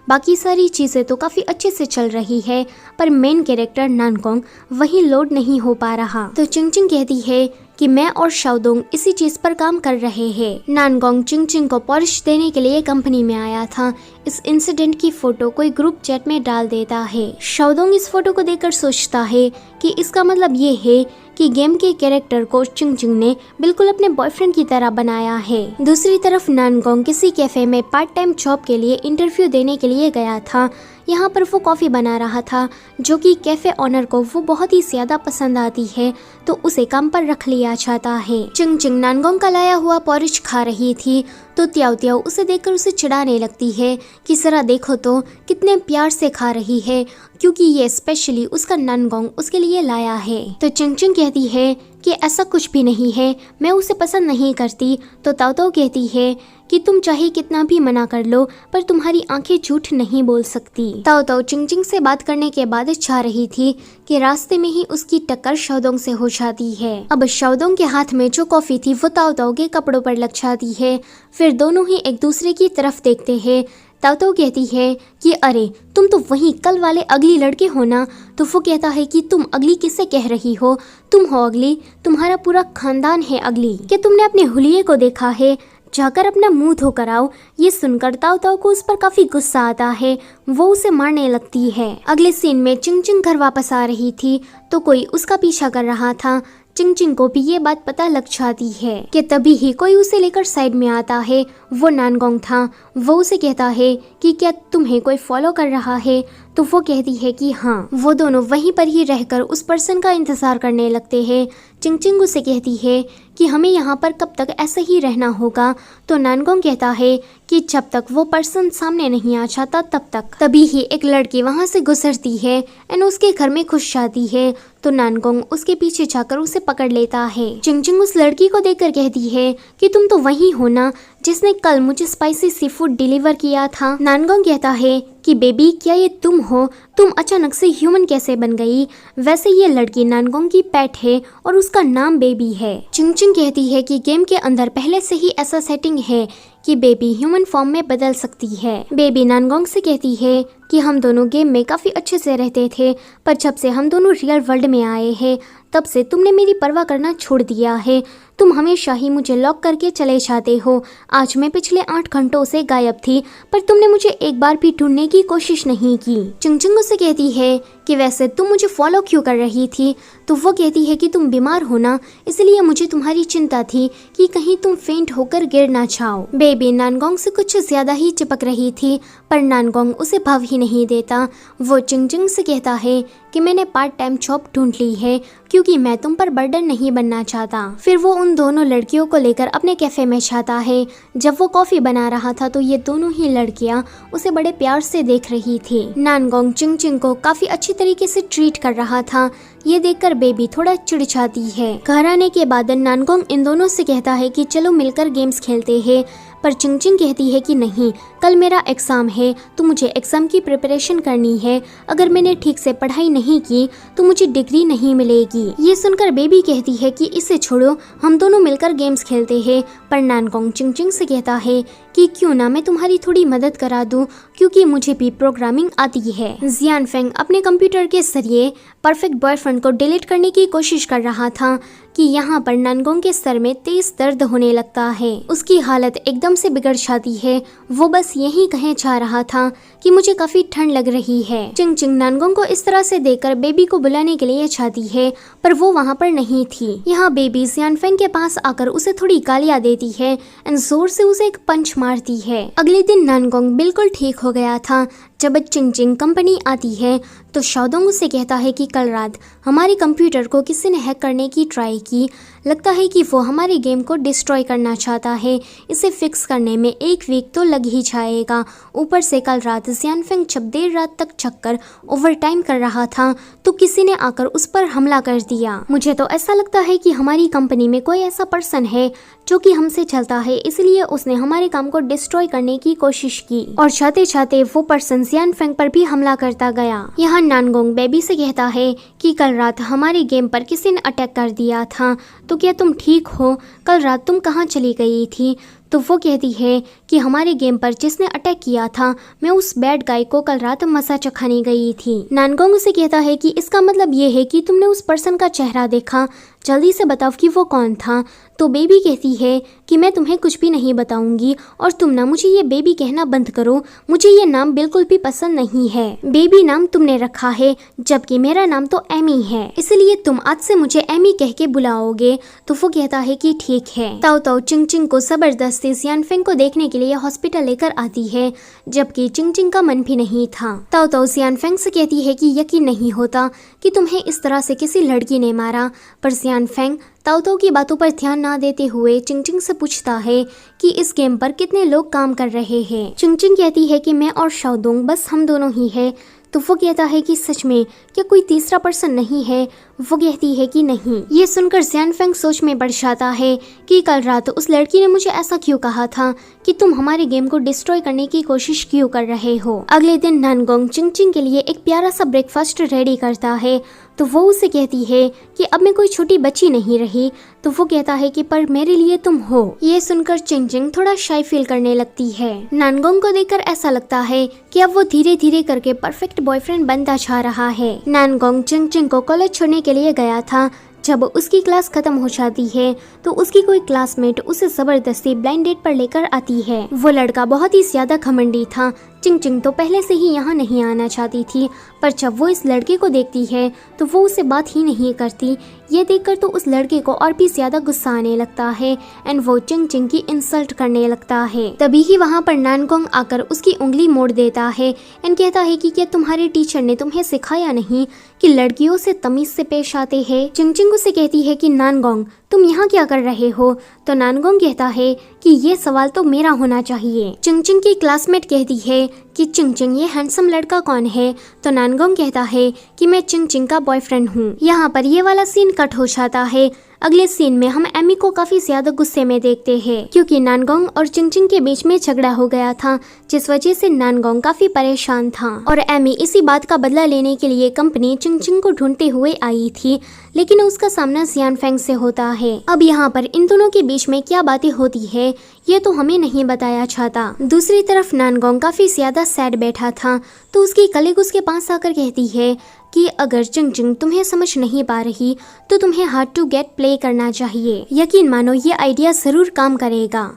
बाकी सारी चीज़ें तो काफ़ी अच्छे से चल रही है, पर मेन कैरेक्टर नानगोंग वही लोड नहीं हो पा रहा। तो चिंचिन कहती है कि मैं और शाओदोंग इसी चीज पर काम कर रहे हैं। नानगोंग चिंचिन को पॉलिश देने के लिए कंपनी में आया था। इस इंसिडेंट की फोटो कोई ग्रुप चैट में डाल देता है। शाओदोंग इस फोटो को देखकर सोचता है कि इसका मतलब ये है कि गेम के कैरेक्टर को चिंचिन ने बिल्कुल अपने बॉयफ्रेंड की तरह बनाया है। दूसरी तरफ नानगोंग किसी कैफे में पार्ट टाइम जॉब के लिए इंटरव्यू देने के लिए गया था। यहाँ पर वो कॉफ़ी बना रहा था, जो कि कैफे ऑनर को वो बहुत ही ज्यादा पसंद आती है, तो उसे काम पर रख लिया जाता है। चिंचिन नानगोंग का लाया हुआ पॉरिश खा रही थी, तो त्याओ त्याओ उसे देखकर उसे चिढ़ाने लगती है कि जरा देखो तो कितने प्यार से खा रही है, क्योंकि ये स्पेशली उसका नानगोंग उसके लिए लाया है। तो चिंचिन कहती है कि ऐसा कुछ भी नहीं है, मैं उसे पसंद नहीं करती। तो ताओ ताओ कहती है कि तुम चाहे कितना भी मना कर लो, पर तुम्हारी आंखें झूठ नहीं बोल सकती। ताओ ताओ चिंचिन से बात करने के बाद चाह रही थी कि रास्ते में ही उसकी टक्कर शाओदोंग से हो जाती है। अब शाओदोंग के हाथ में जो कॉफी थी वो ताओ ताओ के कपड़ों पर लग जाती है। फिर दोनों ही एक दूसरे की तरफ देखते हैं। ताओ ताओ कहती है कि अरे तुम तो वही कल वाले अगली लड़के हो ना। तो वो कहता है कि तुम अगली किससे कह रही हो, तुम हो अगली, तुम्हारा पूरा खानदान है अगली। क्या तुमने अपने हुलिये को देखा है, जाकर अपना मुंह धोकर आओ। ये सुनकर ताओ ताओ को उस पर काफी गुस्सा आता है, वो उसे मारने लगती है। अगले सीन में चिंचिन घर वापस आ रही थी, तो कोई उसका पीछा कर रहा था। चिंचिन को भी ये बात पता लग जाती है कि तभी ही कोई उसे लेकर साइड में आता है। वो नानगोंग था। वो उसे कहता है कि क्या तुम्हें कोई फॉलो कर रहा है। तो वो कहती है कि हाँ। वो दोनों वहीं पर ही रहकर उस पर्सन का इंतजार करने लगते हैं। चिंचिन उसे कहती है कि हमें यहाँ पर कब तक ऐसे ही रहना होगा। तो नानगोंग कहता है कि जब तक वो पर्सन सामने नहीं आ जाता तब तक। तभी ही एक लड़की वहाँ से गुजरती है एंड उसके घर में घुस जाती है। तो नानगोंग उसके पीछे जाकर उसे पकड़ लेता है। चिंचिन उस लड़की को देखकर कहती है कि तुम तो वही हो ना जिसने कल मुझे स्पाइसी सी फूड डिलीवर किया था। नानगोंग कहता है कि बेबी क्या ये तुम हो, तुम अचानक से ह्यूमन कैसे बन गई। वैसे ये लड़की नानगोंग की पेट है और उसका नाम बेबी है। चिंचिन कहती है कि गेम के अंदर पहले से ही ऐसा सेटिंग है कि बेबी ह्यूमन फॉर्म में बदल सकती है। बेबी नानगोंग से कहती है कि हम दोनों गेम में काफी अच्छे से रहते थे, पर जब से हम दोनों रियल वर्ल्ड में आए हैं तब से तुमने मेरी परवाह करना छोड़ दिया है। तुम हमेशा ही मुझे लॉक करके चले जाते हो। आज मैं पिछले 8 घंटों से गायब थी, पर तुमने मुझे एक बार भी ढूंढने की कोशिश नहीं की। चिंचिन उसे कहती है कि वैसे तुम मुझे फॉलो क्यों कर रही थी। तो वो कहती है कि तुम बीमार हो ना, इसलिए मुझे तुम्हारी चिंता थी कि कहीं तुम फेंट होकर गिर ना जाओ। बेबी नानगोंग से कुछ ज्यादा ही चिपक रही थी, पर नानगोंग उसे भाव ही नहीं देता। वो चिंचिन से कहता है कि मैंने पार्ट टाइम जॉब ढूंढ ली है, क्योंकि मैं तुम पर बर्डन नहीं बनना चाहता। फिर वो उन दोनों लड़कियों को लेकर अपने कैफे में जाता है। जब वो कॉफी बना रहा था तो ये दोनों ही लड़कियां उसे बड़े प्यार से देख रही थी। नानगोंग चिंचिन को काफी अच्छी तरीके से ट्रीट कर रहा था। ये देखकर बेबी थोड़ा चिढ़ जाती है। घर आने के बाद नानगोंग इन दोनों से कहता है कि चलो मिलकर गेम्स खेलते हैं, पर चिंचिन कहती है कि नहीं, कल मेरा एग्जाम है तो मुझे एग्जाम की प्रिपरेशन करनी है। अगर मैंने ठीक से पढ़ाई नहीं की तो मुझे डिग्री नहीं मिलेगी। ये सुनकर बेबी कहती है कि इसे छोड़ो, हम दोनों मिलकर गेम्स खेलते हैं। पर नानगोंग चिंचिन से कहता है कि क्यों ना मैं तुम्हारी थोड़ी मदद करा दूं, क्योंकि मुझे भी प्रोग्रामिंग आती है। जियानफेंग अपने कंप्यूटर के जरिए परफेक्ट बॉयफ्रेंड को डिलीट करने की कोशिश कर रहा था, कि यहाँ पर नानगोंग के सर में तेज दर्द होने लगता है। उसकी हालत एकदम से बिगड़ जाती है। वो बस यही कहे जा रहा था कि मुझे काफी ठंड लग रही है। चिंग चिंग नानगोंग को इस तरह से देखकर बेबी को बुलाने के लिए जाती है, पर वो वहाँ पर नहीं थी। यहाँ बेबी जियानफेंग के पास आकर उसे थोड़ी गालियाँ देती है एंड जोर से उसे एक पंच मारती है। अगले दिन नानगोंग बिल्कुल ठीक हो गया था। जब चिंग चिंग कंपनी आती है तो शाओदोंग उससे कहता है कि कल रात हमारे कंप्यूटर को किसी ने हैक करने की ट्राई की। लगता है कि वो हमारे गेम को डिस्ट्रॉय करना चाहता है। इसे फिक्स करने में 1 वीक तो लग ही जाएगा। ऊपर से कल रात जियानफेंग जब देर रात तक जगकर ओवरटाइम कर रहा था तो किसी ने आकर उस पर हमला कर दिया। मुझे तो ऐसा लगता है कि हमारी कंपनी में कोई ऐसा पर्सन है जो कि हमसे चलता है, इसलिए उसने हमारे काम को डिस्ट्रॉय करने की कोशिश की और चाहते चाहते वो पर्सन जियानफेंग पर भी हमला करता गया। यहाँ नानगोंग बेबी से कहता है कि कल रात हमारे गेम पर किसी ने अटैक कर दिया था, तो क्या तुम ठीक हो? कल रात तुम कहाँ चली गई थी? तो वो कहती है कि हमारे गेम पर जिसने अटैक किया था, मैं उस बैड गाय को कल रात मसा चखाने गई थी। नानगोंग उसे कहता है कि इसका मतलब ये है कि तुमने उस पर्सन का चेहरा देखा, जल्दी से बताओ कि वो कौन था। तो बेबी कहती है कि मैं तुम्हें कुछ भी नहीं बताऊंगी और तुम ना मुझे ये बेबी कहना बंद करो, मुझे ये नाम बिल्कुल भी पसंद नहीं है। बेबी नाम तुमने रखा है जबकि मेरा नाम तो एमी है, इसलिए तुम आज से मुझे एमी कह के बुलाओगे। तो वो कहता है कि ठीक है। ताओ ताओ चिंग चिंग को जबरदस्ती जियानफेंग को देखने के लिए हॉस्पिटल लेकर आती है, जबकि चिंग चिंग का मन भी नहीं था। ताओ ताओ जियानफेंग से कहती है कि यकीन नहीं होता कि तुम्हें इस तरह से किसी लड़की ने मारा, पर जियानफेंग ताओ ताओ की बातों पर ध्यान ना देते हुए चिंग चिंग से पूछता है कि इस गेम पर कितने लोग काम कर रहे हैं। चिंग चिंग कहती है कि मैं और शाओदोंग बस हम दोनों ही है। तो वो कहता है कि सच में क्या कोई तीसरा पर्सन नहीं है? वो कहती है कि नहीं। ये सुनकर जियानफेंग सोच में पड़ जाता है कि कल रात उस लड़की ने मुझे ऐसा क्यों कहा था कि तुम हमारे गेम को डिस्ट्रॉय करने की कोशिश क्यों कर रहे हो। अगले दिन नानगोंग चिंग चिंग के लिए एक प्यारा सा ब्रेकफास्ट रेडी करता है। तो वो उसे कहती है कि अब मैं कोई छोटी बच्ची नहीं रही। तो वो कहता है कि पर मेरे लिए तुम हो। ये सुनकर चिंग चिंग थोड़ा शाई फील करने लगती है। नानगोंग को देखकर ऐसा लगता है कि अब वो धीरे धीरे करके परफेक्ट बॉयफ्रेंड बनता जा रहा है। नानगोंग चिंग चिंग को कॉलेज छोड़ने के लिए गया था। जब उसकी क्लास खत्म हो जाती है तो उसकी कोई क्लासमेट उसे जबरदस्ती ब्लाइंड डेट पर लेकर आती है। वो लड़का बहुत ही ज्यादा घमंडी था। चिंग चिंग तो पहले से ही यहाँ नहीं आना चाहती थी, पर जब वो इस लड़के को देखती है तो वो उससे बात ही नहीं करती। ये देखकर तो उस लड़के को और भी ज्यादा गुस्सा आने लगता है एंड वो चिंग चिंग की इंसल्ट करने लगता है। तभी ही वहाँ पर नानगोंग आकर उसकी उंगली मोड़ देता है एंड कहता है कि क्या तुम्हारे टीचर ने तुम्हें सिखाया नहीं कि लड़कियों से तमीज से पेश आते हैं? चिंग चिंग उसे कहती है कि नानगोंग तुम यहाँ क्या कर रहे हो? तो नानगोंग कहता है कि ये सवाल तो मेरा होना चाहिए। चिंग चिंग की क्लासमेट कहती है कि चिंग चिंग ये हैंडसम लड़का कौन है? तो नानगोंग कहता है कि मैं चिंग चिंग का बॉयफ्रेंड हूँ। यहाँ पर ये वाला सीन कट हो जाता है। अगले सीन में हम एमी को काफी ज्यादा गुस्से में देखते हैं क्योंकि नानगोंग और चिंग चिंग के बीच में झगड़ा हो गया था, जिस वजह से नानगोंग काफी परेशान था और एमी इसी बात का बदला लेने के लिए कंपनी चिंग चिंग को ढूंढते हुए आई थी, लेकिन उसका सामना जियानफेंग से होता है। अब यहाँ पर इन दोनों के बीच में क्या बातें होती है ये तो हमें नहीं बताया जाता। दूसरी तरफ नानगोंग काफी ज्यादा सैड बैठा था तो उसकी कलीग उसके पास आकर कहती है कि अगर चिंग चिंग तुम्हें समझ नहीं पा रही तो तुम्हें हार्ड टू गेट प्ले करना चाहिए। यकीन मानो ये आइडिया जरूर काम करेगा।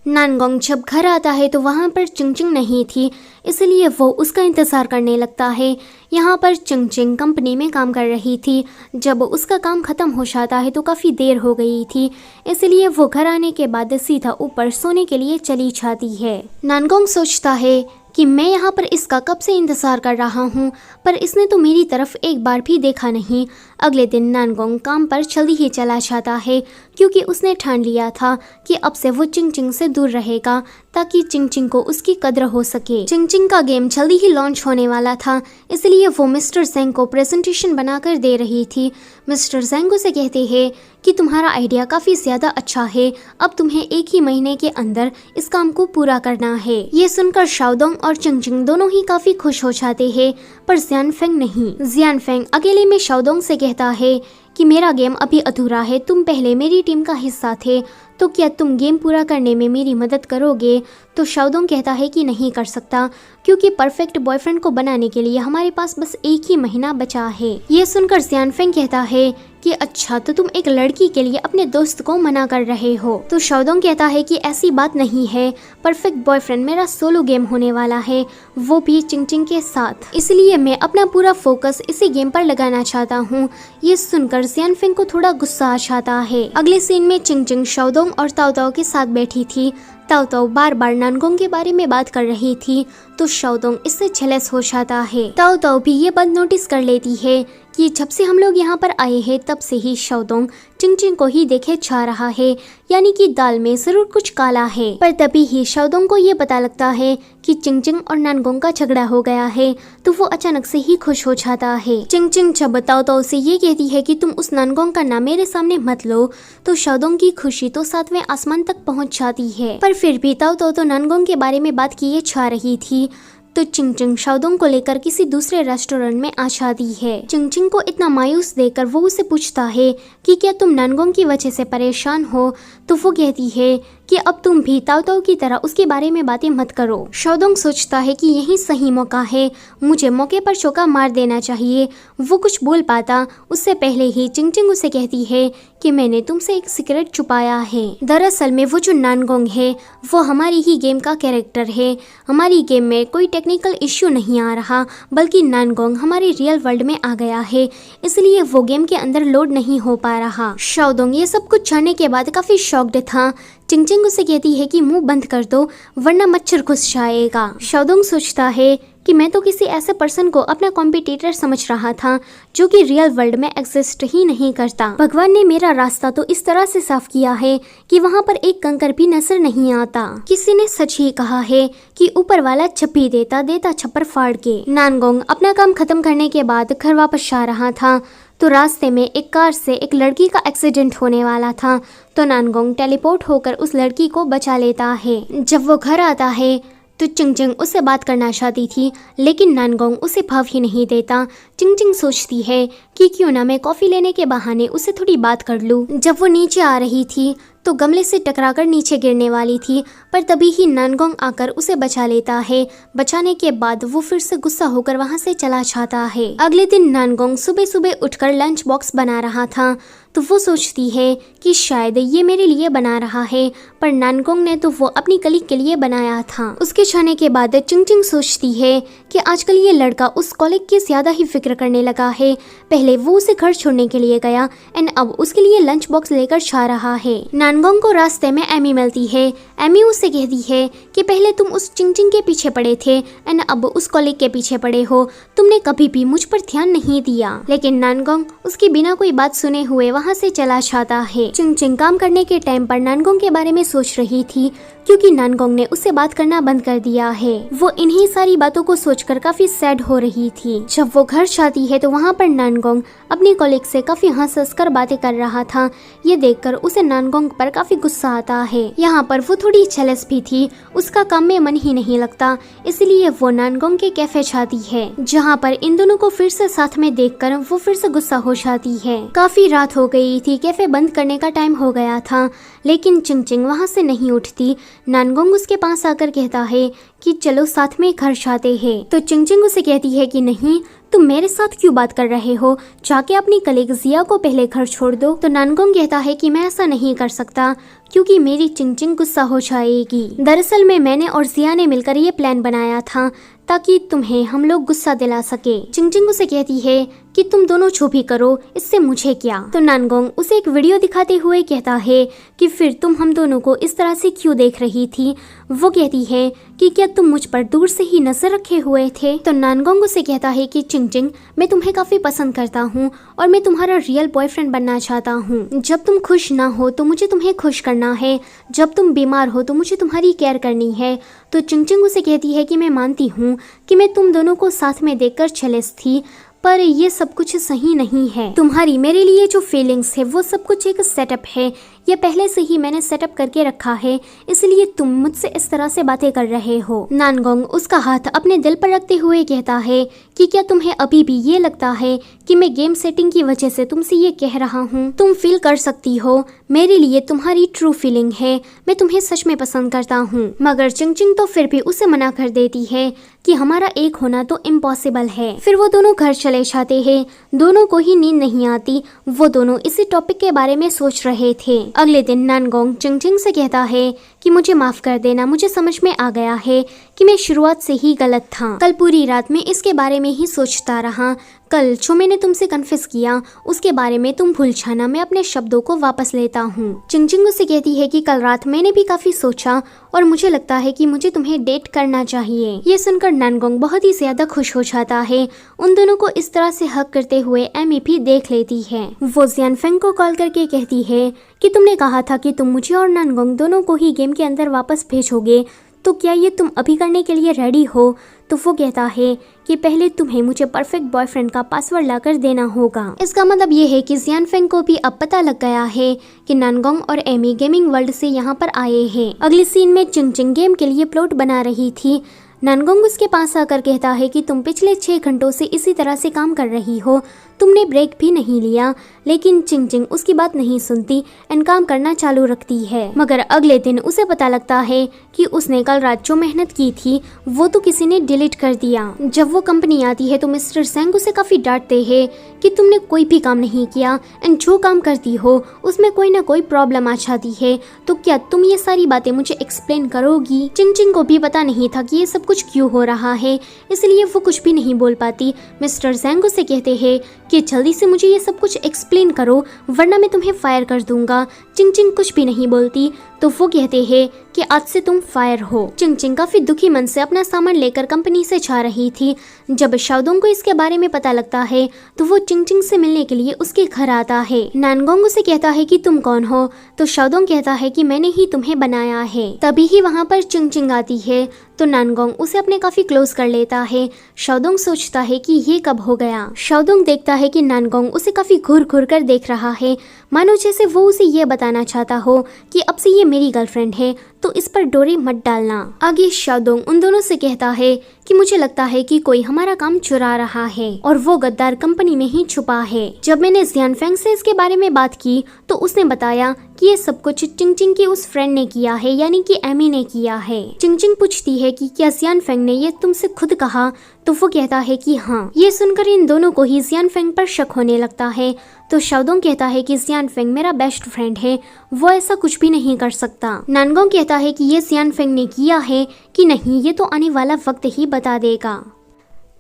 नानगोंग जब घर आता है तो वहाँ पर चिंग चिंग नहीं थी, इसलिए वो उसका इंतज़ार करने लगता है। यहाँ पर चिंग चिंग कंपनी में काम कर रही थी। जब उसका काम ख़त्म हो जाता है तो काफ़ी देर हो गई थी, इसलिए वो घर आने के बाद सीधा ऊपर सोने के लिए चली जाती है। नानगोंग सोचता है कि मैं यहाँ पर इसका कब से इंतज़ार कर रहा हूँ, पर इसने तो मेरी तरफ एक बार भी देखा नहीं। अगले दिन नानगोंग काम पर जल्दी ही चला जाता है क्योंकि उसने ठान लिया था कि अब से वो चिंग चिंग से दूर रहेगा ताकि चिंग चिंग को उसकी कद्र हो सके। चिंग चिंग का गेम जल्दी ही लॉन्च होने वाला था, इसलिए वो मिस्टर ज़ेंग को प्रेजेंटेशन बनाकर दे रही थी। मिस्टर ज़ेंग उसे कहते हैं कि तुम्हारा आइडिया काफ़ी ज़्यादा अच्छा है, अब तुम्हें 1 ही महीने के अंदर इस काम को पूरा करना है। ये सुनकर शाओदोंग और चिंग चिंग दोनों ही काफ़ी खुश हो जाते हैं, पर जियानफेंग नहीं। जियानफेंग अकेले में शाओदोंग से कहता है कि मेरा गेम अभी अधूरा है, तुम पहले मेरी टीम का हिस्सा थे, तो क्या तुम गेम पूरा करने में मेरी मदद करोगे? तो शाओदोंग कहता है कि नहीं कर सकता, क्योंकि परफेक्ट बॉयफ्रेंड को बनाने के लिए हमारे पास बस 1 ही महीना बचा है। ये सुनकर जियानफेंग कहता है कि अच्छा, तो तुम एक लड़की के लिए अपने दोस्त को मना कर रहे हो। तो शाओदोंग कहता है कि ऐसी बात नहीं है, परफेक्ट बॉयफ्रेंड मेरा सोलो गेम होने वाला है, वो भी चिंगचिंग के साथ, इसलिए मैं अपना पूरा फोकस इसी गेम पर लगाना चाहता हूँ। ये सुनकर जियानफेंग को थोड़ा गुस्सा आ जाता है। अगले सीन में चिंगचिंग शाओदोंग और ताओ ताओ के साथ बैठी थी। ताओ ताओ बार बार नानगोंग के बारे में बात कर रही थी, तो शाओदोंग इससे जेलस हो जाता है। ताओ ताओ भी ये बात नोटिस कर लेती है कि जब से हम लोग यहाँ पर आए हैं तब से ही शाओदोंग चिंगचिंग को ही देखे जा रहा है, यानी कि दाल में जरूर कुछ काला है। पर तभी ही शाओदोंग को ये पता लगता है कि चिंगचिंग और नानगोंग का झगड़ा हो गया है, तो वो अचानक से ही खुश हो जाता है। चिंगचिंग जब ताओ ताओ से ये कहती है कि तुम उस नानगोंग का नाम मेरे सामने मत लो, तो शाओदोंग की खुशी तो 7वें आसमान तक पहुँच जाती है। पर फिर भी ताओ ताओ तो नानगोंग के बारे में बात किए जा रही थी, तो चिंगचिंग शाओदोंग को लेकर किसी दूसरे रेस्टोरेंट में आ जाती है। चिंगचिंग को इतना मायूस देखकर वो उसे पूछता है कि क्या तुम नानगोंग की वजह से परेशान हो? तो वो कहती है कि अब तुम भी ताओ ताओ की तरह उसके बारे में बातें मत करो। शाओदोंग सोचता है कि यही सही मौका है, मुझे मौके पर चौका मार देना चाहिए। वो कुछ बोल पाता उससे पहले ही चिंगचिंग उसे कहती है कि मैंने तुमसे एक सीक्रेट छुपाया है। दरअसल में वो जो नानगोंग है वो हमारी ही गेम का कैरेक्टर है। हमारी गेम में कोई टेक्निकल इश्यू नहीं आ रहा, बल्कि नानगोंग हमारे रियल वर्ल्ड में आ गया है, इसलिए वो गेम के अंदर लोड नहीं हो पा रहा। शाओदोंग ये सब कुछ जानने के बाद काफी शॉक्ड था। चिंगचिंग उसे कहती है कि मुंह बंद कर दो वरना मच्छर घुस जाएगा। शाओदोंग सोचता है कि मैं तो किसी ऐसे पर्सन को अपना कॉम्पिटिटर समझ रहा था जो कि रियल वर्ल्ड में एग्जिस्ट ही नहीं करता। भगवान ने मेरा रास्ता तो इस तरह से साफ किया है कि वहाँ पर एक कंकर भी नजर नहीं आता। किसी ने सच ही कहा है कि ऊपर वाला छप्पी देता छप्पर फाड़ के। नानगोंग अपना काम खत्म करने के बाद घर वापस जा रहा था, तो रास्ते में एक कार से एक लड़की का एक्सीडेंट होने वाला था, तो नानगोंग टेलीपोर्ट होकर उस लड़की को बचा लेता है। जब वो घर आता है तो चिंगचिंग उससे बात करना चाहती थी, लेकिन नानगोंग उसे भाव ही नहीं देता। चिंगचिंग सोचती है कि क्यों ना मैं कॉफी लेने के बहाने उससे थोड़ी बात कर लूं। जब वो नीचे आ रही थी तो गमले से टकराकर नीचे गिरने वाली थी, पर तभी ही नानगोंग आकर उसे बचा लेता है। बचाने के बाद वो फिर से गुस्सा होकर वहां से चला जाता है। अगले दिन नानगोंग सुबह सुबह उठकर लंच बॉक्स बना रहा था, तो वो सोचती है कि शायद ये मेरे लिए बना रहा है, पर नानगोंग ने तो वो अपनी कलीग के लिए बनाया था। उसके जाने के बाद चिंगचिंग सोचती है कि आजकल ये लड़का उस कॉलीग की ज्यादा ही फिक्र करने लगा है। पहले वो उसे घर छोड़ने के लिए गया एंड अब उसके लिए लंच बॉक्स लेकर जा रहा है। नानगोंग को रास्ते में एमी मिलती है। एमी उससे कहती है कि पहले तुम उस चिंगचिंग के पीछे पड़े थे एंड अब उस कॉलीग के पीछे पड़े हो, तुमने कभी भी मुझ पर ध्यान नहीं दिया। लेकिन नानगोंग उसकी बिना कोई बात सुने हुए वहाँ से चला जाता है। चिंगचिंग काम करने के टाइम पर नानगोंग के बारे में सोच रही थी, क्योंकि नानगोंग ने उससे बात करना बंद कर दिया है। वो इन्हीं सारी बातों को सोचकर काफी सैड हो रही थी। जब वो घर जाती है तो वहाँ पर नानगोंग अपनी कॉलीग से काफी हंस कर बातें कर रहा था। ये देखकर उसे नानगोंग पर काफी गुस्सा आता है। यहाँ पर वो थोड़ी जेलस भी थी, उसका काम में मन ही नहीं लगता, इसलिए वो नानगोंग के कैफे जाती है, जहाँ पर इन दोनों को फिर से साथ में देखकर वो फिर से गुस्सा हो जाती है। काफी रात हो गई थी, कैफे बंद करने का टाइम हो गया था, लेकिन चिंगचिंग वहाँ से नहीं उठती। नानगोंग उसके पास आकर कहता है कि चलो साथ में घर जाते हैं, तो चिंगचिंग उसे कहती है कि नहीं, तुम मेरे साथ क्यों बात कर रहे हो, जाके अपनी कलीग जिया को पहले घर छोड़ दो। तो नानगोंग कहता है कि मैं ऐसा नहीं कर सकता, क्योंकि मेरी चिंगचिंग गुस्सा हो जाएगी। दरअसल में मैंने और जिया ने मिलकर ये प्लान बनाया था ताकि तुम्हें हम लोग गुस्सा दिला सके। चिंगचिंग उसे कहती है कि तुम दोनों जो भी करो, इससे मुझे क्या। तो नानगोंग उसे एक वीडियो दिखाते हुए कहता है कि फिर तुम हम दोनों को इस तरह से क्यों देख रही थी। वो कहती है कि क्या तुम मुझ पर दूर से ही नजर रखे हुए थे। तो नानगोंग उसे कहता है कि चिंगचिंग, मैं तुम्हें काफी पसंद करता हूँ और मैं तुम्हारा रियल बॉयफ्रेंड बनना चाहता हूँ। जब तुम खुश ना हो तो मुझे तुम्हें खुश करना है, जब तुम बीमार हो तो मुझे तुम्हारी केयर करनी है। तो चिंगचिंग उसे कहती है कि मैं मानती हूँ कि मैं तुम दोनों को साथ में देखकर जेलस थी, पर ये सब कुछ सही नहीं है। तुम्हारी मेरे लिए जो फीलिंग्स है वो सब कुछ एक सेटअप है, ये पहले से ही मैंने सेटअप करके रखा है, इसलिए तुम मुझसे इस तरह से बातें कर रहे हो। नानगोंग उसका हाथ अपने दिल पर रखते हुए कहता है कि क्या तुम्हें अभी भी ये लगता है कि मैं गेम सेटिंग की वजह से तुमसे ये कह रहा हूँ? तुम फील कर सकती हो मेरे लिए तुम्हारी ट्रू फीलिंग है, मैं तुम्हें सच में पसंद करता हूँ। मगर चिंगचिंग तो फिर भी उसे मना कर देती है कि हमारा एक होना तो इम्पॉसिबल है। फिर वो दोनों घर चले जाते हैं। दोनों को ही नींद नहीं आती, वो दोनों इसी टॉपिक के बारे में सोच रहे थे। अगले दिन नानगोंग चिंगचिंग से कहता है कि मुझे माफ कर देना, मुझे समझ में आ गया है कि मैं शुरुआत से ही गलत था। कल पूरी रात में इसके बारे में ही सोचता रहा। कल जो मैंने तुमसे कन्फेस किया उसके बारे में तुम भूल जाना, मैं अपने शब्दों को वापस लेता हूँ। चिंगचिंग उसे कहती है कि कल रात मैंने भी काफी सोचा और मुझे लगता है कि मुझे तुम्हें डेट करना चाहिए। ये सुनकर नानगोंग बहुत ही ज्यादा खुश हो जाता है। उन दोनों को इस तरह से हक करते हुए एमी भी देख लेती है। वो जियानफेंग को कॉल करके कहती है कि तुमने कहा था कि तुम मुझे और नानगोंग दोनों को ही गेम के अंदर वापस भेजोगे, तो क्या ये तुम अभी करने के लिए रेडी हो? तो वो कहता है कि पहले तुम्हें मुझे परफेक्ट बॉयफ्रेंड का पासवर्ड लाकर देना होगा। इसका मतलब ये है कि जियानफेंग को भी अब पता लग गया है कि नानगोंग और एमी गेमिंग वर्ल्ड से यहाँ पर आए हैं। अगली सीन में चिंगचिंग गेम के लिए प्लॉट बना रही थी। नानगोंग उसके पास आकर कहता है कि तुम पिछले 6 घंटों से इसी तरह से काम कर रही हो, तुमने ब्रेक भी नहीं लिया। लेकिन चिंगचिंग उसकी बात नहीं सुनती एंड काम करना चालू रखती है। मगर अगले दिन उसे पता लगता है कि उसने कल रात जो मेहनत की थी वो तो किसी ने डिलीट कर दिया। जब वो कंपनी आती है तो मिस्टर सेंग उसे काफी डांटते हैं कि तुमने कोई भी काम नहीं किया एंड जो काम करती हो उसमें कोई ना कोई प्रॉब्लम आ जाती है, तो क्या तुम ये सारी बातें मुझे एक्सप्लेन करोगी? चिंगचिंग को भी पता नहीं था कि ये सब कुछ क्यों हो रहा है, इसलिए वो कुछ भी नहीं बोल पाती। मिस्टर सेंग उसे कहते हैं कि जल्दी से मुझे ये सब कुछ एक्सप्लेन करो वरना मैं तुम्हें फायर कर दूंगा। चिंगचिंग कुछ भी नहीं बोलती तो वो कहते हैं कि आज से तुम फायर हो। चिंगचिंग काफी दुखी मन से अपना सामान लेकर कंपनी से जा रही थी। जब शाओदोंग को इसके बारे में पता लगता है तो वो चिंगचिंग से मिलने के लिए उसके घर आता है। नानगोंग उसे कहता है कि तुम कौन हो? तो शाओदोंग कहता है कि मैंने ही तुम्हें बनाया है। तभी ही वहाँ पर चिंगचिंग आती है तो नानगोंग उसे अपने काफी क्लोज कर लेता है। शाओदोंग सोचता है कि ये कब हो गया। शाओदोंग देखता है कि नानगोंग उसे काफी घूर घूर कर देख रहा है, मानो जैसे वो उसे ये बताना चाहता हो कि अब से ये मेरी गर्लफ्रेंड है तो इस पर डोरी मत डालना। आगे शाओदोंग उन दोनों से कहता है कि मुझे लगता है कि कोई हमारा काम चुरा रहा है और वो गद्दार कंपनी में ही छुपा है। जब मैंने जियानफेंग से इसके बारे में बात की तो उसने बताया कि ये सब कुछ चिंगचिंग की उस फ्रेंड ने किया है, यानी कि एमी ने किया है। चिंगचिंग पूछती है कि क्या जियानफेंग ने ये तुमसे खुद कहा? तो वो कहता है कि हाँ। ये सुनकर इन दोनों को ही जियानफेंग पर शक होने लगता है। तो शाओदोंग कहता है कि जियानफेंग मेरा बेस्ट फ्रेंड है, वो ऐसा कुछ भी नहीं कर सकता। नानगोंग कहता है कि ये जियानफेंग ने किया है कि नहीं ये तो आने वाला वक्त ही बता देगा।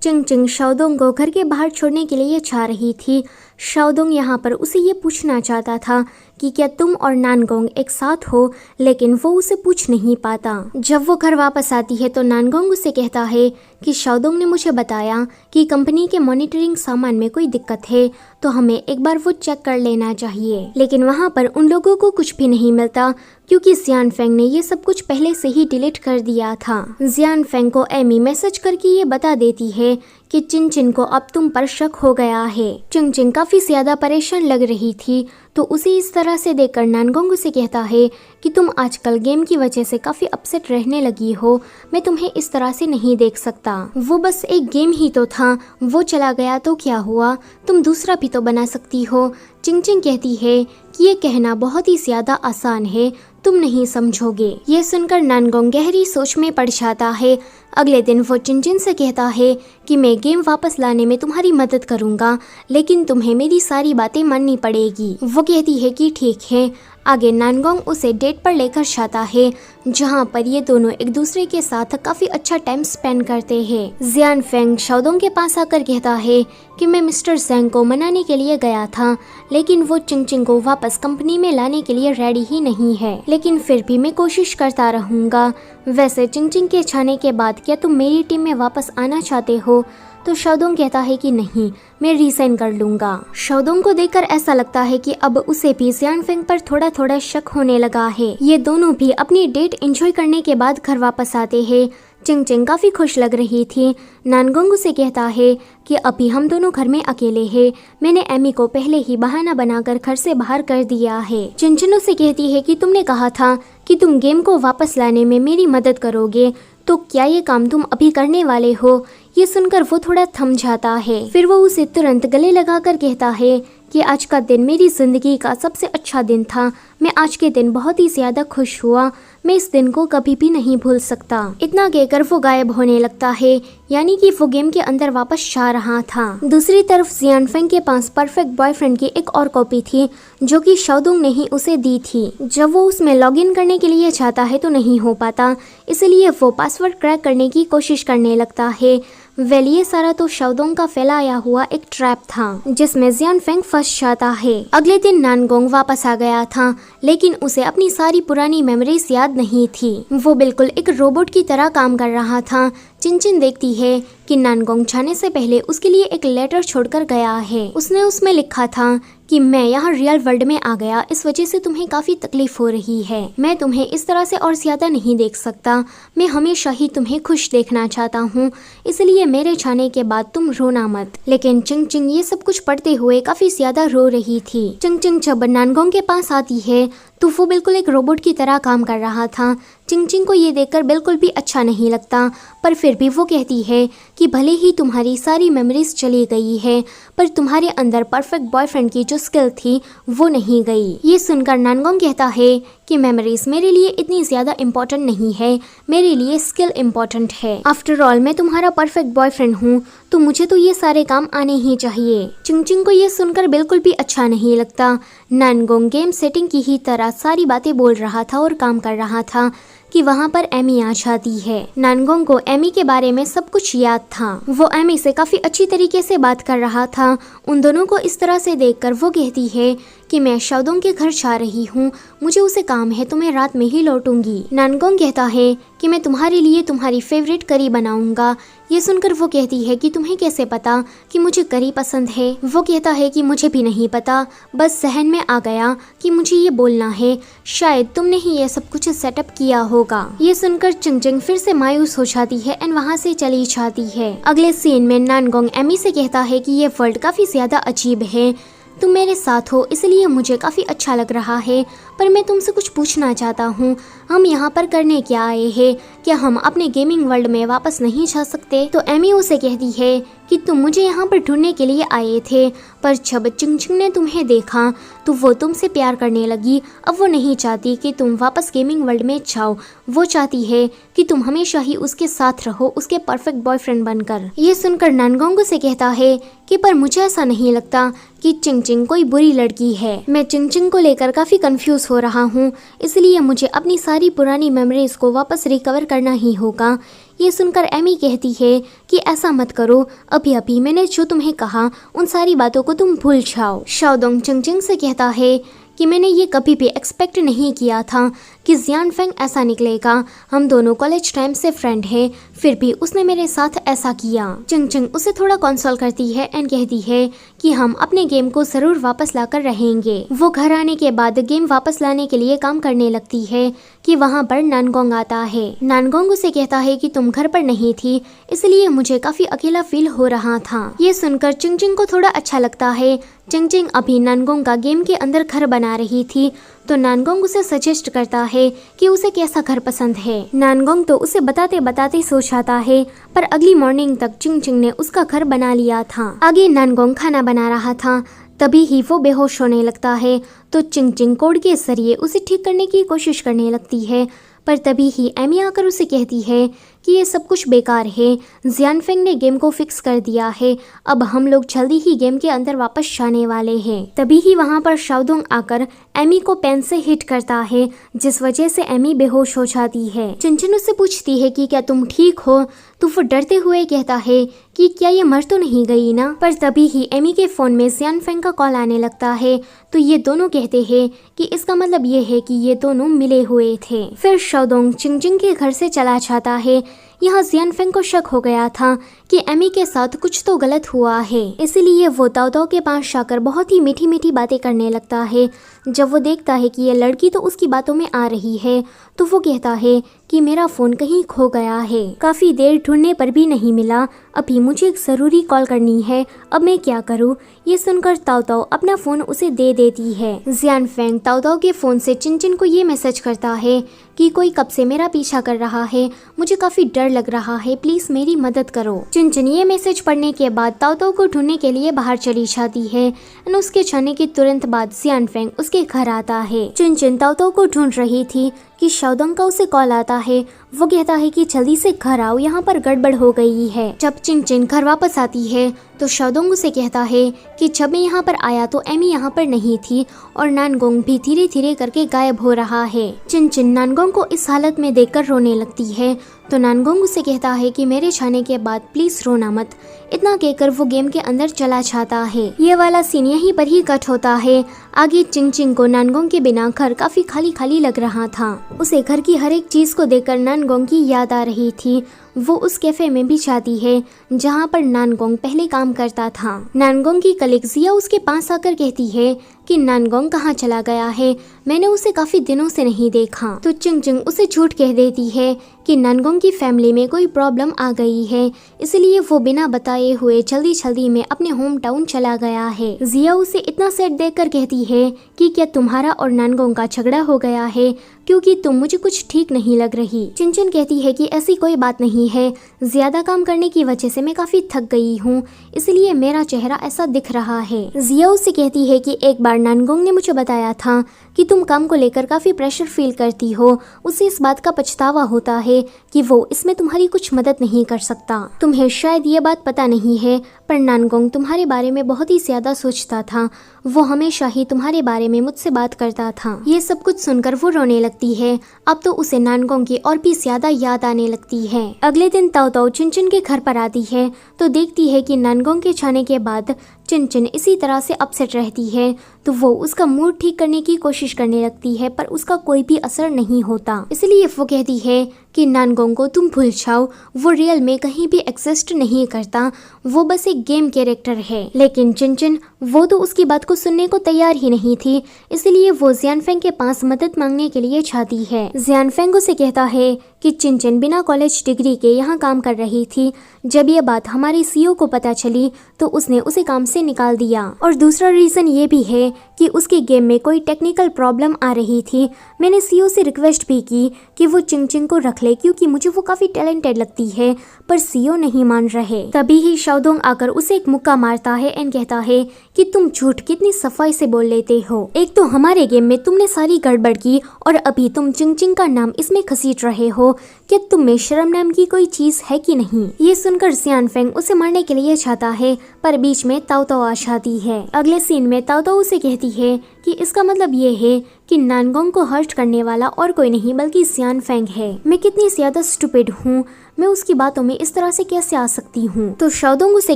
चिंगचिंग शाओदोंग को घर के बाहर छोड़ने के लिए जा रही थी। शाओदोंग यहाँ पर उसे ये पूछना चाहता था कि क्या तुम और नानगोंग एक साथ हो, लेकिन वो उसे पूछ नहीं पाता। जब वो घर वापस आती है तो नानगोंग उसे कहता है कि शाओदोंग ने मुझे बताया कि कंपनी के मॉनिटरिंग सामान में कोई दिक्कत है तो हमें एक बार वो चेक कर लेना चाहिए। लेकिन वहाँ पर उन लोगों को कुछ भी नहीं मिलता क्योंकि जियानफेंग ने ये सब कुछ पहले से ही डिलीट कर दिया था। जियानफेंग को एमी मैसेज करके ये बता देती है कि चिंगचिंग को अब तुम पर शक हो गया है। चिंगचिंग काफी ज्यादा परेशान लग रही थी तो उसे इस तरह से देखकर नानगोंग उसे कहता है कि तुम आजकल गेम की वजह से काफी अपसेट रहने लगी हो, मैं तुम्हें इस तरह से नहीं देख सकता। वो बस एक गेम ही तो था, वो चला गया तो क्या हुआ, तुम दूसरा भी तो बना सकती हो। चिंगचिंग कहती है कि ये कहना बहुत ही ज्यादा आसान है, तुम नहीं समझोगे। ये सुनकर नानगोंग गहरी सोच में पड़ जाता है। अगले दिन वो चिंगचिंग से कहता है कि मैं गेम वापस लाने में तुम्हारी मदद करूंगा, लेकिन तुम्हें मेरी सारी बातें माननी पड़ेगी। वो कहती है कि ठीक है। आगे नानगोंग उसे डेट पर लेकर जाता है जहाँ पर ये दोनों एक दूसरे के साथ काफी अच्छा टाइम स्पेंड करते हैं। जियानफेंग शाओदोंग के पास आकर कहता है कि मैं मिस्टर सेंग को मनाने के लिए गया था, लेकिन वो चिंगचिंग को वापस कंपनी में लाने के लिए रेडी ही नहीं है, लेकिन फिर भी मैं कोशिश करता रहूंगा। वैसे चिंगचिंग के जाने के बाद क्या तुम मेरी टीम में वापस आना चाहते हो? तो शाओदोंग कहता है कि नहीं, मैं रिसाइन कर लूंगा। शाओदोंग को देखकर ऐसा लगता है कि अब उसे भी जियानफेंग पर थोड़ा थोड़ा शक होने लगा है। ये दोनों भी अपनी डेट एंजॉय करने के बाद घर वापस आते हैं। चिंग चिंग काफी खुश लग रही थी। नानगोंग उसे कहता है कि अभी हम दोनों घर में अकेले हैं। मैंने एमी को पहले ही बहाना बनाकर घर से बाहर कर दिया है। चिंचिन उसे कहती है कि तुमने कहा था कि तुम गेम को वापस लाने में मेरी मदद करोगे, तो क्या ये काम तुम अभी करने वाले हो? ये सुनकर वो थोड़ा थम जाता है। फिर वो उसे तुरंत गले लगाकर कहता है कि आज का दिन मेरी जिंदगी का सबसे अच्छा दिन था। मैं आज के दिन बहुत ही ज्यादा खुश हुआ। मैं इस दिन को कभी भी नहीं भूल सकता। इतना कहकर वो गायब होने लगता है, यानी कि वो गेम के अंदर वापस जा रहा था। दूसरी तरफ जियानफेंग के पास परफेक्ट बॉयफ्रेंड की एक और कॉपी थी जो कि शाओदोंग ने ही उसे दी थी। जब वो उसमें लॉगिन करने के लिए चाहता है तो नहीं हो पाता, इसलिए वो पासवर्ड क्रैक करने की कोशिश करने लगता है। वेल ये सारा तो शाओदोंग का फैलाया हुआ एक ट्रैप था जिसमें जियानफेंग फंस जाता है। अगले दिन नानगोंग वापस आ गया था, लेकिन उसे अपनी सारी पुरानी मेमोरीज याद नहीं थी। वो बिल्कुल एक रोबोट की तरह काम कर रहा था। चिंचिन देखती है कि नानगोंग जाने से पहले उसके लिए एक लेटर छोड़कर गया है। उसने उसमें लिखा था कि मैं यहाँ रियल वर्ल्ड में आ गया, इस वजह से तुम्हें काफी तकलीफ हो रही है। मैं तुम्हें इस तरह से और ज्यादा नहीं देख सकता। मैं हमेशा ही तुम्हें खुश देखना चाहता हूँ, इसलिए मेरे जाने के बाद तुम रोना मत। लेकिन चिंग चिंग ये सब कुछ पढ़ते हुए काफी ज्यादा रो रही थी। चिंग चिंग जब नानगोंग के पास आती है तो वो बिल्कुल एक रोबोट की तरह काम कर रहा था। चिंग चिंग को ये देखकर बिल्कुल भी अच्छा नहीं लगता, पर फिर भी वो कहती है कि भले ही तुम्हारी सारी मेमोरीज चली गई है, पर तुम्हारे अंदर परफेक्ट बॉयफ्रेंड की जो स्किल थी वो नहीं गई। ये सुनकर नानगोंग कहता है कि मेमोरीज मेरे लिए इतनी ज्यादा इम्पोर्टेंट नहीं है, मेरे लिए स्किल इम्पोर्टेंट है। आफ्टर ऑल मैं तुम्हारा परफेक्ट बॉयफ्रेंड हूँ, तो मुझे तो ये सारे काम आने ही चाहिए। चिंग चिंग को ये सुनकर बिल्कुल भी अच्छा नहीं लगता। नानगोंग गेम सेटिंग की ही तरह सारी बातें बोल रहा था और काम कर रहा था कि वहाँ पर एमी आ जाती है। नानगोंग को एमी के बारे में सब कुछ याद था। वो एमी से काफी अच्छी तरीके से बात कर रहा था। उन दोनों को इस तरह से देखकर वो कहती है कि मैं शाओदोंग के घर जा रही हूँ, मुझे उसे काम है तो मैं रात में ही लौटूंगी। नानगोंग कहता है कि मैं तुम्हारे लिए तुम्हारी फेवरेट करी बनाऊंगा। ये सुनकर वो कहती है कि तुम्हें कैसे पता कि मुझे करी पसंद है? वो कहता है कि मुझे भी नहीं पता, बस जहन में आ गया कि मुझे ये बोलना है। शायद तुमने ही ये सब कुछ सेटअप किया होगा। ये सुनकर चिंग चिंग फिर से मायूस हो जाती है एंड वहाँ से चली जाती है। अगले सीन में नानगोंग एमी से कहता है कि ये वर्ल्ड काफी ज्यादा अजीब है, तुम मेरे साथ हो इसलिए मुझे काफी अच्छा लग रहा है, पर मैं तुमसे कुछ पूछना चाहता हूँ, हम यहाँ पर करने क्या आए हैं? क्या हम अपने गेमिंग वर्ल्ड में वापस नहीं जा सकते? तो एमी उसे कहती है कि तुम मुझे यहाँ पर ढूंढने के लिए आए थे, पर जब चिंग चिंग ने तुम्हें देखा तो वो तुमसे प्यार करने लगी। अब वो नहीं चाहती कि तुम वापस गेमिंग वर्ल्ड में जाओ, वो चाहती है कि तुम हमेशा ही उसके साथ रहो, उसके परफेक्ट बॉयफ्रेंड बनकर। ये सुनकर नानगोंग से कहता है कि पर मुझे ऐसा नहीं लगता कि चिंग चिंग कोई बुरी लड़की है। मैं चिंग चिंग को लेकर काफी कंफ्यूज हो रहा हूँ, इसलिए मुझे अपनी सारी पुरानी मेमोरीज को वापस रिकवर करना ही होगा। ये सुनकर एमी कहती है कि ऐसा मत करो, अभी अभी मैंने जो तुम्हें कहा उन सारी बातों को तुम भूल जाओ। शाओदोंग चिंग चिंग से कहता है कि मैंने ये कभी भी एक्सपेक्ट नहीं किया था कि जियानफेंग ऐसा निकलेगा। हम दोनों कॉलेज टाइम से फ्रेंड हैं, फिर भी उसने मेरे साथ ऐसा किया। चिंग चिंग उसे थोड़ा कंसोल करती है एंड कहती है कि हम अपने गेम को जरूर वापस लाकर रहेंगे। वो घर आने के बाद गेम वापस लाने के लिए काम करने लगती है कि वहाँ पर नानगोंग आता है। नानगोंग उसे कहता है कि तुम घर पर नहीं थी, इसलिए मुझे काफी अकेला फील हो रहा था। ये सुनकर चिंग चिंग को थोड़ा अच्छा लगता है। चिंग चिंग अभी नानगोंग का गेम के अंदर घर बना रही थी, तो नानगोंग उसे सजेस्ट करता है कि उसे कैसा घर पसंद है। नानगोंग तो उसे बताते बताते सो जाता है, पर अगली मॉर्निंग तक चिंग चिंग ने उसका घर बना लिया था। आगे नानगोंग खाना बना रहा था, तभी ही वो बेहोश होने लगता है, तो चिंग चिंग कोड के जरिए उसे ठीक करने की कोशिश करने लगती है, पर तभी ही एमी आकर उसे कहती है कि ये सब कुछ बेकार है, जियानफेंग ने गेम को फिक्स कर दिया है, अब हम लोग जल्दी ही गेम के अंदर वापस जाने वाले हैं। तभी ही वहाँ पर शाओदोंग आकर एमी को पेन से हिट करता है, जिस वजह से एमी बेहोश हो जाती है। चिंचिन उससे पूछती है कि क्या तुम ठीक हो, तो वो डरते हुए कहता है कि क्या ये मर तो नहीं गई ना। पर तभी ही एमी के फोन में जियानफेंग का कॉल आने लगता है, तो ये दोनों कहते हैं कि इसका मतलब ये है कि ये दोनों मिले हुए थे। फिर शाओदोंग चिंग चिंग के घर से चला जाता है। यहाँ जियानफेंग को शक हो गया था कि एमी के साथ कुछ तो गलत हुआ है, इसलिए वो ताओ ताओ के पास जाकर बहुत ही मीठी मीठी बातें करने लगता है। जब वो देखता है कि ये लड़की तो उसकी बातों में आ रही है तो वो कहता है कि मेरा फ़ोन कहीं खो गया है, काफ़ी देर ढूंढने पर भी नहीं मिला, अभी मुझे एक ज़रूरी कॉल करनी है, अब मैं क्या करूँ। ये सुनकर ताओ ताओ अपना फ़ोन उसे दे देती है। जियानफेंग ताओ ताओ के फ़ोन से चिनचिन को ये मैसेज करता है कि कोई कब से मेरा पीछा कर रहा है, मुझे काफ़ी डर लग रहा है, प्लीज़ मेरी मदद करो। चिनचिन ये मैसेज पढ़ने के बाद ताओ ताओ को ढूंढने के लिए बाहर चली जाती है और उसके जाने के तुरंत बाद जियानफेंग उसके घर आता है। चिनचिन ताओ ताओ को ढूंढ रही थी कि शाओदोंग का उसे कॉल आता है। वो कहता है कि जल्दी से घर आओ, यहाँ पर गड़बड़ हो गई है। जब चिनचिन घर वापस आती है तो शाओदोंग उसे कहता है कि जब मैं यहाँ पर आया तो एमी यहाँ पर नहीं थी और नानगोंग भी धीरे धीरे करके गायब हो रहा है। चिनचिन नानगोंग को इस हालत में देखकर रोने लगती है तो नानगोंग उसे कहता है कि मेरे जाने के बाद प्लीज रोना मत। इतना कहकर वो गेम के अंदर चला जाता है। ये वाला सीन यहीं पर ही कट होता है। आगे चिंगचिंग को नानगोंग के बिना घर काफी खाली खाली लग रहा था। उसे घर की हर एक चीज को देखकर नानगोंग की याद आ रही थी। वो उस कैफे में भी जाती है जहाँ पर नानगोंग पहले काम करता था। नानगोंग की कलीग जिया उसके पास आकर कहती है कि नानगोंग कहाँ चला गया है, मैंने उसे काफी दिनों से नहीं देखा। तो चिंगचिंग उसे झूठ कह देती है कि नानगोंग की फैमिली में कोई प्रॉब्लम आ गई है, इसलिए वो बिना बताए हुए जल्दी जल्दी में अपने होम टाउन चला गया है। जिया उसे इतना सैड देखकर कहती है कि क्या तुम्हारा और नानगोंग का झगड़ा हो गया है, क्योंकि तुम मुझे कुछ ठीक नहीं लग रही। चिंचिन कहती है कि ऐसी कोई बात नहीं है, ज्यादा काम करने की वजह से मैं काफी थक गई हूँ, इसलिए मेरा चेहरा ऐसा दिख रहा है। जिया उससे कहती है कि एक बार नानगोंग ने मुझे बताया था कि तुम काम को लेकर काफी प्रेशर फील करती हो, उसे इस बात का पछतावा होता है कि वो इसमें तुम्हारी कुछ मदद नहीं कर सकता। तुम्हें शायद ये बात पता नहीं है, पर नानगोंग तुम्हारे बारे में बहुत ही ज्यादा सोचता था, वो हमेशा ही तुम्हारे बारे में मुझसे बात करता था। ये सब कुछ सुनकर वो रोने लगती है। अब तो उसे नानगोंग की और भी ज्यादा याद आने लगती है। अगले दिन ताओ ताओ चिंचिन के घर पर आती है तो देखती है कि नानगोंग के जाने के बाद चिंचिन इसी तरह से अपसेट रहती है, तो वो उसका मूड ठीक करने की कोशिश करने लगती है, पर उसका कोई भी असर नहीं होता। इसलिए वो कहती है कि नानगोंग को तुम भूल जाओ, वो रियल में कहीं भी एग्जिस्ट नहीं करता, वो बस एक गेम कैरेक्टर है। लेकिन चिंचिन वो तो उसकी बात को सुनने को तैयार ही नहीं थी, इसलिए वो जियानफेंग के पास मदद मांगने के लिए जाती है। जियानफेंग उसे कहता है कि चिंचिन बिना कॉलेज डिग्री के यहाँ काम कर रही थी, जब ये बात हमारे सीईओ को पता चली तो उसने उसे काम से निकाल दिया। और दूसरा रीजन ये भी है कि उसके गेम में कोई टेक्निकल प्रॉब्लम आ रही थी। मैंने सीईओ से रिक्वेस्ट भी की कि वो चिंचिन को रख ले, क्योंकि मुझे वो काफी टैलेंटेड लगती है, पर सीईओ नहीं मान रहे। तभी ही शाओदोंग आकर उसे एक मुक्का मारता है एंड कहता है कि तुम झूठ कितनी सफाई से बोल लेते हो। एक तो हमारे गेम में तुमने सारी गड़बड़ की और अभी तुम चिंचिन का नाम इसमें घसीट रहे हो। क्या तुम में शर्म नाम की कोई चीज है कि नहीं। ये सुनकर जियानफेंग उसे मारने के लिए चाहता है, पर बीच में ताओ ताओ आ जाती है। अगले सीन में ताओ ताओ उसे कहती है कि इसका मतलब ये है कि नानगोंग को हर्ट करने वाला और कोई नहीं बल्कि जियानफेंग है। मैं कितनी ज्यादा स्टूपिड हूँ, मैं उसकी बातों में इस तरह से कैसे आ सकती हूँ। तो शाओदोंग उसे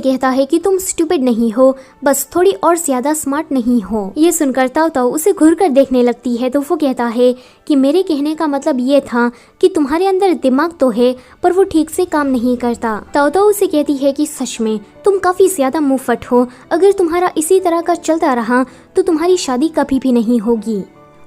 कहता है कि तुम स्टूपिड नहीं हो, बस थोड़ी और ज्यादा स्मार्ट नहीं हो। ये सुनकर ताओ ताओ उसे घूर कर देखने लगती है तो वो कहता है कि मेरे कहने का मतलब ये था कि तुम्हारे अंदर दिमाग तो है, पर वो ठीक से काम नहीं करता। ताओ ताओ उसे कहती है कि सच में तुम काफी ज्यादा मुंहफट हो, अगर तुम्हारा इसी तरह का चलता रहा तो तुम्हारी शादी कभी भी नहीं होगी।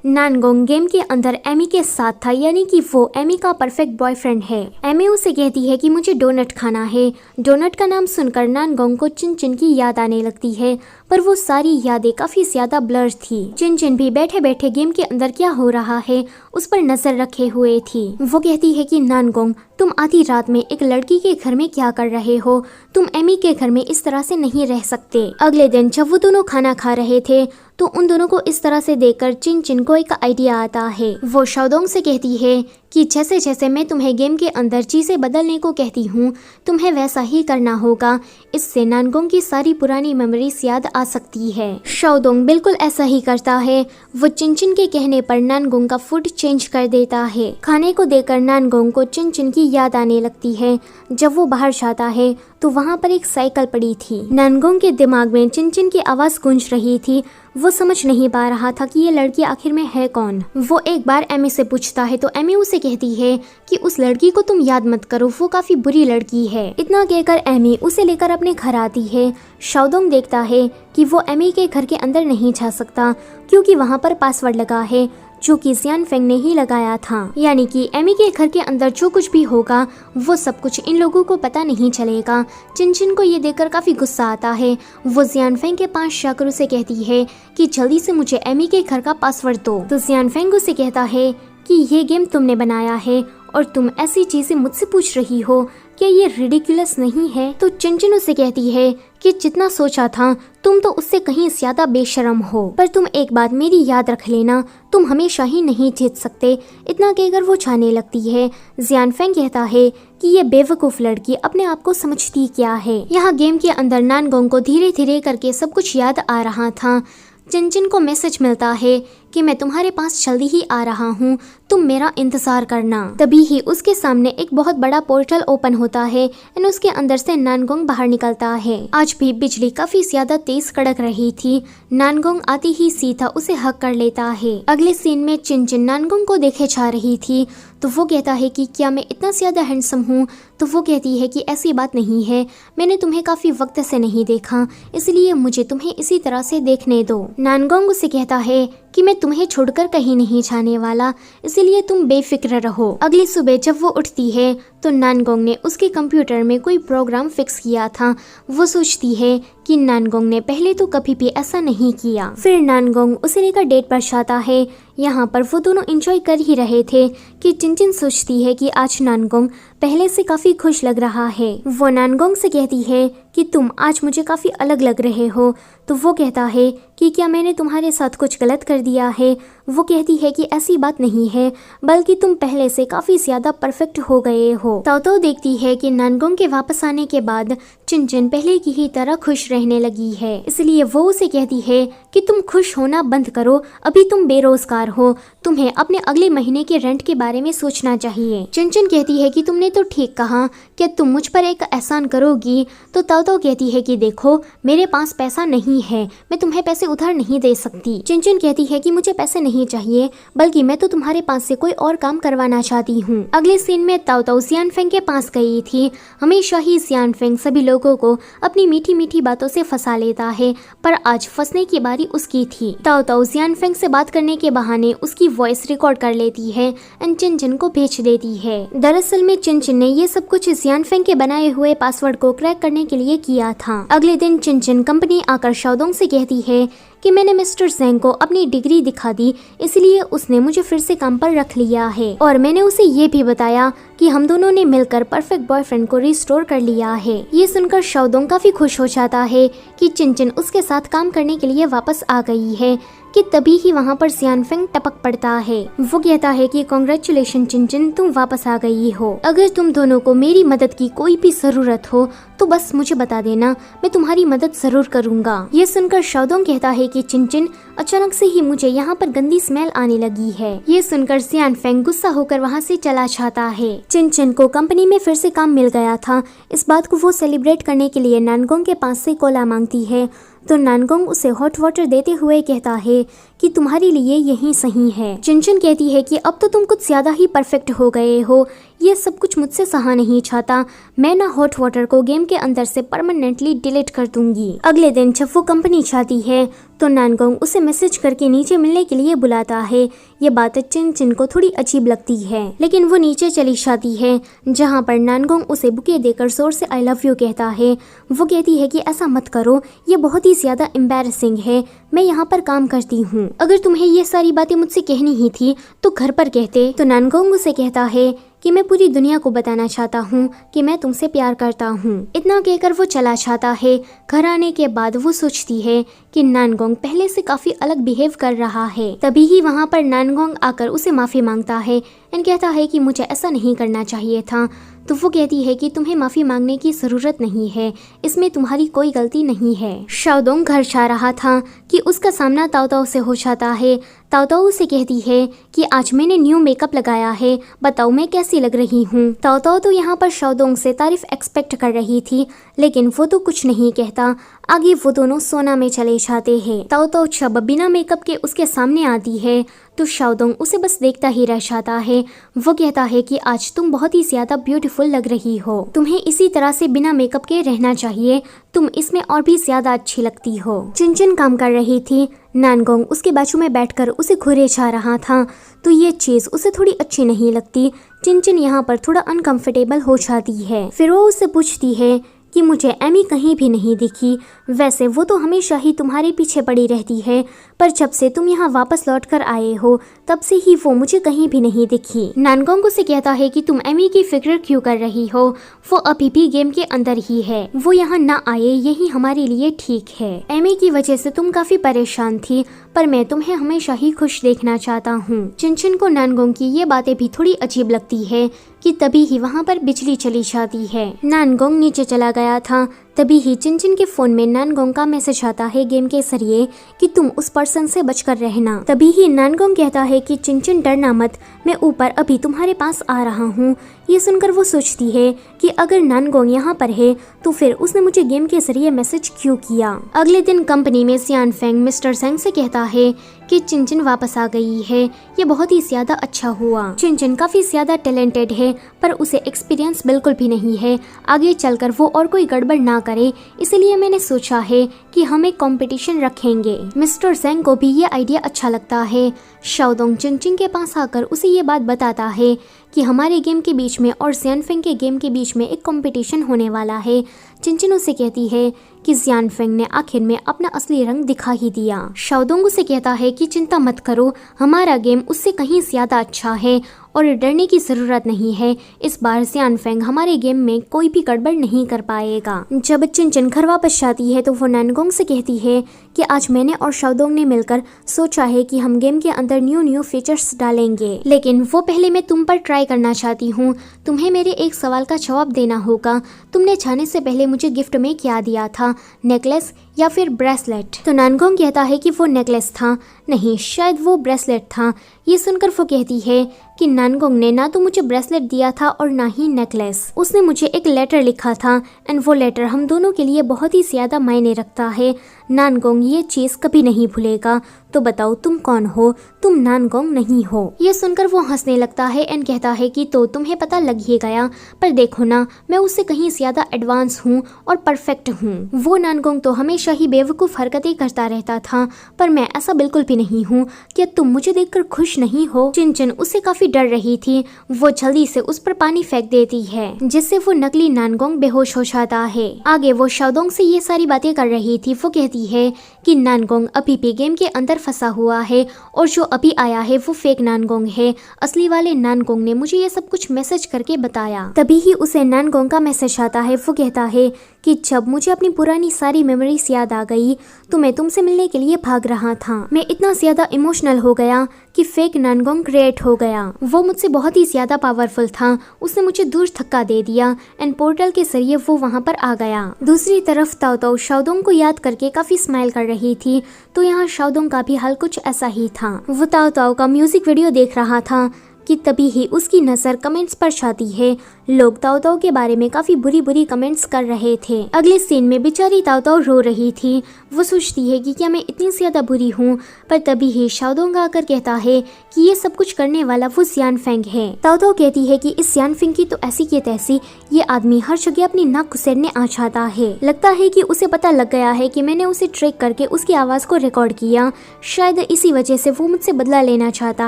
नानगोंग गेम के अंदर एमी के साथ था, यानी कि वो एमी का परफेक्ट बॉयफ्रेंड है। एमी उसे कहती है कि मुझे डोनट खाना है। डोनट का नाम सुनकर नानगोंग को चिंचिन की याद आने लगती है, पर वो सारी यादें काफी ज्यादा ब्लर थी। चिंचिन भी बैठे बैठे गेम के अंदर क्या हो रहा है उस पर नजर रखे हुए थी। वो कहती है कि नानगोंग तुम आधी रात में एक लड़की के घर में क्या कर रहे हो, तुम एमी के घर में इस तरह से नहीं रह सकते। अगले दिन जब वो दोनों खाना खा रहे थे तो उन दोनों को इस तरह से देखकर चिंचिन को एक आइडिया आता है। वो शाओदोंग से कहती है कि जैसे जैसे मैं तुम्हें गेम के अंदर चीजें बदलने को कहती हूँ तुम्हें वैसा ही करना होगा, इससे नानगोंग की सारी पुरानी मेमोरीज याद आ सकती है। शाओदोंग बिल्कुल ऐसा ही करता है। वो चिंचिन के कहने पर नानगोंग का फूड चेंज कर देता है। खाने को देकर नानगोंग को चिंचिन की याद आने लगती है। जब वो बाहर जाता है तो वहाँ पर एक साइकिल पड़ी थी। नानगोंग के दिमाग में चिंचिन की आवाज गूंज रही थी। वो समझ नहीं पा रहा था कि ये लड़की आखिर में है कौन। वो एक बार एमी से पूछता है तो एमी उसे कहती है कि उस लड़की को तुम याद मत करो, वो काफी बुरी लड़की है। इतना कहकर एमी उसे लेकर अपने घर आती है। शाओदोंग देखता है कि वो एमी के घर के अंदर नहीं जा सकता क्योंकि वहाँ पर पासवर्ड लगा है जो कि जियान फेंग ने ही लगाया था, यानी कि एमी के घर के अंदर जो कुछ भी होगा वो सब कुछ इन लोगों को पता नहीं चलेगा। चिनचिन को ये देखकर काफी गुस्सा आता है। वो जियान फेंग के पास जाकर उसे कहती है कि जल्दी से मुझे एमी के घर का पासवर्ड दो। तो जियान फेंग उसे कहता है कि ये गेम तुमने बनाया है और तुम ऐसी चीजें मुझसे पूछ रही हो, क्या ये रिडिकुलस नहीं है? तो चिनचिन उसे कहती है कि जितना सोचा था तुम तो उससे कहीं ज्यादा बेशर्म हो, पर तुम एक बात मेरी याद रख लेना, तुम हमेशा ही नहीं जीत सकते। इतना कहकर वो जाने लगती है। जियान फेंग कहता है कि ये बेवकूफ लड़की अपने आप को समझती क्या है। यहाँ गेम के अंदर नानगोंग को धीरे धीरे करके सब कुछ याद आ रहा था। चिनचिन को मैसेज मिलता है कि मैं तुम्हारे पास जल्दी ही आ रहा हूँ, तुम मेरा इंतजार करना। तभी ही उसके सामने एक बहुत बड़ा पोर्टल ओपन होता है और उसके अंदर से नानगोंग बाहर निकलता है। आज भी बिजली काफी ज्यादा तेज कड़क रही थी। नानगोंग आते ही सीधा उसे हक कर लेता है। अगले सीन में चिनचिन नानगोंग को देखे जा रही थी तो वो कहता है कि क्या मैं इतना ज्यादा हैंडसम हूँ? तो वो कहती है कि ऐसी बात नहीं है, मैंने तुम्हें काफी वक्त से नहीं देखा, इसलिए मुझे तुम्हें इसी तरह से देखने दो। नानगोंग उसे कहता है कि मैं तुम्हें छोड़कर कहीं नहीं जाने वाला, इसीलिए तुम बेफिक्र रहो। अगली सुबह जब वो उठती है तो नानगोंग ने उसके कंप्यूटर में कोई प्रोग्राम फिक्स किया था। वो सोचती है कि नानगोंग ने पहले तो कभी भी ऐसा नहीं किया। फिर नानगोंग उसे लेकर डेट पर जाता है। यहाँ पर वो दोनों एंजॉय कर ही रहे थे कि चिनचिन सोचती है कि आज नानगोंग पहले से काफी खुश लग रहा है। वो नानगोंग से कहती है कि तुम आज मुझे काफी अलग लग रहे हो। तो वो कहता है कि क्या मैंने तुम्हारे साथ कुछ गलत कर दिया है? वो कहती है कि ऐसी बात नहीं है, बल्कि तुम पहले से काफी ज्यादा परफेक्ट हो गए हो। ताओ देखती है कि नानगोंग के वापस आने के बाद चिनचिन पहले की ही तरह खुश रहने लगी है, इसलिए वो उसे कहती है कि तुम खुश होना बंद करो, अभी तुम बेरोजगार हो, तुम्हें अपने अगले महीने के रेंट के बारे में सोचना चाहिए। चिनचिन कहती है कि तुमने तो ठीक कहा, क्या तुम मुझ पर एक एहसान करोगी? तो ताओ कहती है कि देखो मेरे पास पैसा नहीं है, मैं तुम्हें पैसे उधार नहीं दे सकती। चिनचिन कहती है कि मुझे पैसे नहीं चाहिए, बल्कि मैं तो तुम्हारे पास से कोई और काम करवाना चाहती हूँ। अगले सीन में ताओ जियान फेंग के पास गई थी। हमेशा ही जियान फेंग सभी लोगों को अपनी मीठी मीठी बातों से फंसा लेता है, पर आज फंसने की बारी उसकी थी। ताओ जियान फेंग से बात करने के बहाने उसकी वॉइस रिकॉर्ड कर लेती है और चिनचिन को भेज देती है। दरअसल में चिनचिन ने ये सब कुछ जियान फेंग के बनाए हुए पासवर्ड को क्रैक करने के लिए किया था। अगले दिन चिनचिन कंपनी आकर शाओदोंग से कहती है कि मैंने मिस्टर जेंग को अपनी डिग्री दिखा दी, इसलिए उसने मुझे फिर से काम पर रख लिया है, और मैंने उसे ये भी बताया कि हम दोनों ने मिलकर परफेक्ट बॉयफ्रेंड को रिस्टोर कर लिया है। ये सुनकर शाओदोंग काफी खुश हो जाता है कि चिनचिन उसके साथ काम करने के लिए वापस आ गई है कि तभी ही वहाँ पर जियान फेंग टपक पड़ता है। वो कहता है कि कांग्रेचुलेशन चिनचिन, तुम वापस आ गई हो। अगर तुम दोनों को मेरी मदद की कोई भी जरूरत हो तो बस मुझे बता देना, मैं तुम्हारी मदद जरूर करूँगा। ये सुनकर शाओदोंग कहता है कि चिनचिन, अचानक से ही मुझे यहाँ पर गंदी स्मेल आने लगी है। ये सुनकर जियान फेंग गुस्सा होकर वहाँ से चला जाता है। चिनचिन को कंपनी में फिर से काम मिल गया था। इस बात को वो सेलिब्रेट करने के लिए नानगोंग के पास से कोला मांगती है, तो नानगोंग उसे हॉट वाटर देते हुए कहता है कि तुम्हारे लिए यही सही है। चिनचिन कहती है कि अब तो तुम कुछ ज्यादा ही परफेक्ट हो गए हो, ये सब कुछ मुझसे सहा नहीं चाहता, मैं ना हॉट वाटर को गेम के अंदर से परमानेंटली डिलीट कर दूंगी। अगले दिन जब वो कंपनी जाती है तो नानगोंग उसे मैसेज करके नीचे मिलने के लिए बुलाता है। ये बात चिनचिन को थोड़ी अजीब लगती है, लेकिन वो नीचे चली जाती है, जहाँ पर नानगोंग उसे बुके देकर जोर से आई लव यू कहता है। वो कहती है कि ऐसा मत करो, ये बहुत ही ज्यादा एम्बैरेसिंग है, मैं यहाँ पर काम करती हूँ, अगर तुम्हें ये सारी बातें मुझसे कहनी ही थी तो घर पर कहते। तो नानगोंग उसे कहता है कि मैं पूरी दुनिया को बताना चाहता हूँ कि मैं तुमसे प्यार करता हूँ। इतना कहकर वो चला जाता है। घर आने के बाद वो सोचती है कि नानगोंग पहले से काफी अलग बिहेव कर रहा है। तभी ही वहाँ पर नानगोंग आकर उसे माफी मांगता है और कहता है कि मुझे ऐसा नहीं करना चाहिए था। तो वो कहती है कि तुम्हें माफी मांगने की जरूरत नहीं है, इसमें तुम्हारी कोई गलती नहीं है। शाओदोंग घर जा रहा था कि उसका सामना ताओ से हो जाता है। ताओ ताओ उसे कहती है कि आज मैंने न्यू मेकअप लगाया है, बताओ मैं कैसी लग रही हूँ। ताओ ताओ तो यहाँ पर शाओदोंग से तारीफ एक्सपेक्ट कर रही थी, लेकिन वो तो कुछ नहीं कहता। आगे वो दोनों सोना में चले जाते हैं। ताओ ताओ जब बिना मेकअप के उसके सामने आती है तो शाओदोंग उसे बस देखता ही रह जाता है। वो कहता है कि आज तुम बहुत ही ज्यादा ब्यूटीफुल लग रही हो, तुम्हें इसी तरह से बिना मेकअप के रहना चाहिए, तुम इसमें और भी ज्यादा अच्छी लगती हो। चिनचिन काम कर रही थी, नानगोंग उसके बाजू में बैठकर उसे घूरे जा रहा था, तो ये चीज उसे थोड़ी अच्छी नहीं लगती। चिनचिन यहाँ पर थोड़ा अनकंफर्टेबल हो जाती है। फिर वो उससे पूछती है कि मुझे एमी कहीं भी नहीं दिखी, वैसे वो तो हमेशा ही तुम्हारे पीछे पड़ी रहती है, पर जब से तुम यहाँ वापस लौट कर आए हो तब से ही वो मुझे कहीं भी नहीं दिखी। नानगोंग उसे कहता है कि तुम एमी की फिक्र क्यों कर रही हो, वो अभी भी गेम के अंदर ही है, वो यहाँ ना आए यही हमारे लिए ठीक है। एमी की वजह से तुम काफी परेशान थी, पर मैं तुम्हें हमेशा ही खुश देखना चाहता हूँ। चिनचिन को नानगोंग की ये बातें भी थोड़ी अजीब लगती है कि तभी ही वहाँ पर बिजली चली जाती है। नानगोंग नीचे चला गया था, तभी ही चिनचिन के फोन में नानगोंग का मैसेज आता है गेम के जरिए कि तुम उस पर्सन से बचकर रहना। तभी ही नानगोंग कहता है कि चिनचिन डरना मत, मैं ऊपर अभी तुम्हारे पास आ रहा हूँ। ये सुनकर वो सोचती है कि अगर नानगोंग यहाँ पर है तो फिर उसने मुझे गेम के जरिए मैसेज क्यों किया। अगले दिन कंपनी में सियान फेंग मिस्टर सेंग से कहता है कि चिनचिन वापस आ गई है, ये बहुत ही ज्यादा अच्छा हुआ। चिनचिन काफी ज्यादा टैलेंटेड है, पर उसे एक्सपीरियंस बिल्कुल भी नहीं है, आगे चलकर वो और कोई गड़बड़ ना करे, इसलिए मैंने सोचा है कि हम एक कंपटीशन रखेंगे। मिस्टर सेंग को भी ये आइडिया अच्छा लगता है। शाओदोंग चिनचिन के पास आकर उसे ये बात बताता है कि हमारे गेम के बीच में और जियान फेंग के गेम के बीच में एक कंपटीशन होने वाला है। चिनचिन उसे कहती है कि जियान फेंग ने आखिर में अपना असली रंग दिखा ही दिया। शाओदोंग उसे कहता है कि चिंता मत करो, हमारा गेम उससे कहीं ज्यादा अच्छा है और डरने की जरूरत नहीं है, इस बार जियान फेंग हमारे गेम में कोई भी गड़बड़ नहीं कर पाएगा। जब चिनचिन घर वापस जाती है तो वो नानगोंग से कहती है कि आज मैंने और शाओदोंग ने मिलकर सोचा है कि हम गेम के अंदर न्यू फीचर्स डालेंगे, लेकिन वो पहले मैं तुम पर ट्राई करना चाहती हूँ। तुम्हें मेरे एक सवाल का जवाब देना होगा, तुमने जाने से पहले मुझे गिफ्ट में क्या दिया था, नेकलेस या फिर ब्रेसलेट? तो नानगोंग कहता है कि वो नेकलेस था, नहीं शायद वो ब्रेसलेट था। ये सुनकर वो कहती है कि नानगोंग ने ना तो मुझे ब्रेसलेट दिया था और ना ही नेकलेस, उसने मुझे एक लेटर लिखा था एंड वो लेटर हम दोनों के लिए बहुत ही ज्यादा मायने रखता है। नानगोंग ये चीज कभी नहीं भूलेगा, तो बताओ तुम कौन हो? तुम नानगोंग नहीं हो। ये सुनकर वो हंसने लगता है एंड कहता है कि तो तुम्हें पता लग ही गया, पर देखो ना मैं उससे कहीं ज्यादा एडवांस हूँ और परफेक्ट हूँ। वो नानगोंग तो हमेशा ही बेवकूफ हरकतें करता रहता था, पर मैं ऐसा बिल्कुल भी नहीं हूँ। क्या तुम मुझे देखकर खुश नहीं हो? चिनचिन उससे काफी डर रही थी, वो जल्दी से उस पर पानी फेंक देती है, जिससे वो नकली नानगोंग बेहोश हो जाता है। आगे वो शाओदोंग से ये सारी बातें कर रही थी। वो कहती है कि नानगोंग अभी भी गेम के अंदर फंसा हुआ है और जो अभी आया है वो फेक नानगोंग है, असली वाले नानगोंग ने मुझे ये सब कुछ मैसेज करके बताया। तभी ही उसे नानगोंग का मैसेज आता है। वो कहता है कि जब मुझे अपनी पुरानी सारी मेमोरीज याद आ गई तो मैं तुमसे मिलने के लिए भाग रहा था। मैं इतना ज्यादा इमोशनल हो गया कि फेक नानगोंग क्रिएट हो गया। वो मुझसे बहुत ही ज्यादा पावरफुल था, उसने मुझे दूर धक्का दे दिया एंड पोर्टल के जरिए वो वहाँ पर आ गया। दूसरी तरफ ताओ ताओ शाओदोंग को याद करके काफी स्माइल कर रही थी, तो यहाँ शाओदोंग का भी हाल कुछ ऐसा ही था। वो ताओ ताओ का म्यूजिक वीडियो देख रहा था कि तभी ही उसकी नजर कमेंट्स पर जाती है। लोग ताओ ताओ के बारे में काफी बुरी कमेंट्स कर रहे थे। अगले सीन में बेचारी ताओ ताओ रो रही थी। वो सोचती है कि क्या मैं इतनी ज्यादा बुरी हूँ, पर तभी ही शाओदोंग आकर कहता है कि ये सब कुछ करने वाला वो जियान फेंग है। ताओ ताओ कहती है कि इस जियान फेंग की तो ऐसी की तैसी, ये आदमी हर जगह अपनी नाक घुसेड़ने आ जाता है। लगता है कि उसे पता लग गया है कि मैंने उसे ट्रैक करके उसकी आवाज को रिकॉर्ड किया, शायद इसी वजह से वो मुझसे बदला लेना चाहता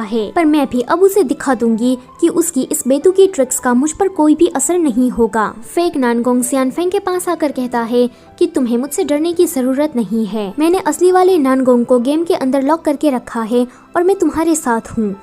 है, पर मैं भी अब उसे दिखा दूंगी कि उसकी इस बेतुकी ट्रिक्स का मुझ पर कोई भी असर नहीं होगा। फेक नानगोंग जियान फेंग के पास आकर कहता है कि तुम्हें मुझसे डरने की जरूरत नहीं है, मैंने असली वाले नानगोंग को गेम के अंदर लॉक करके रखा है और मैं तुम्हारे साथ हूँ।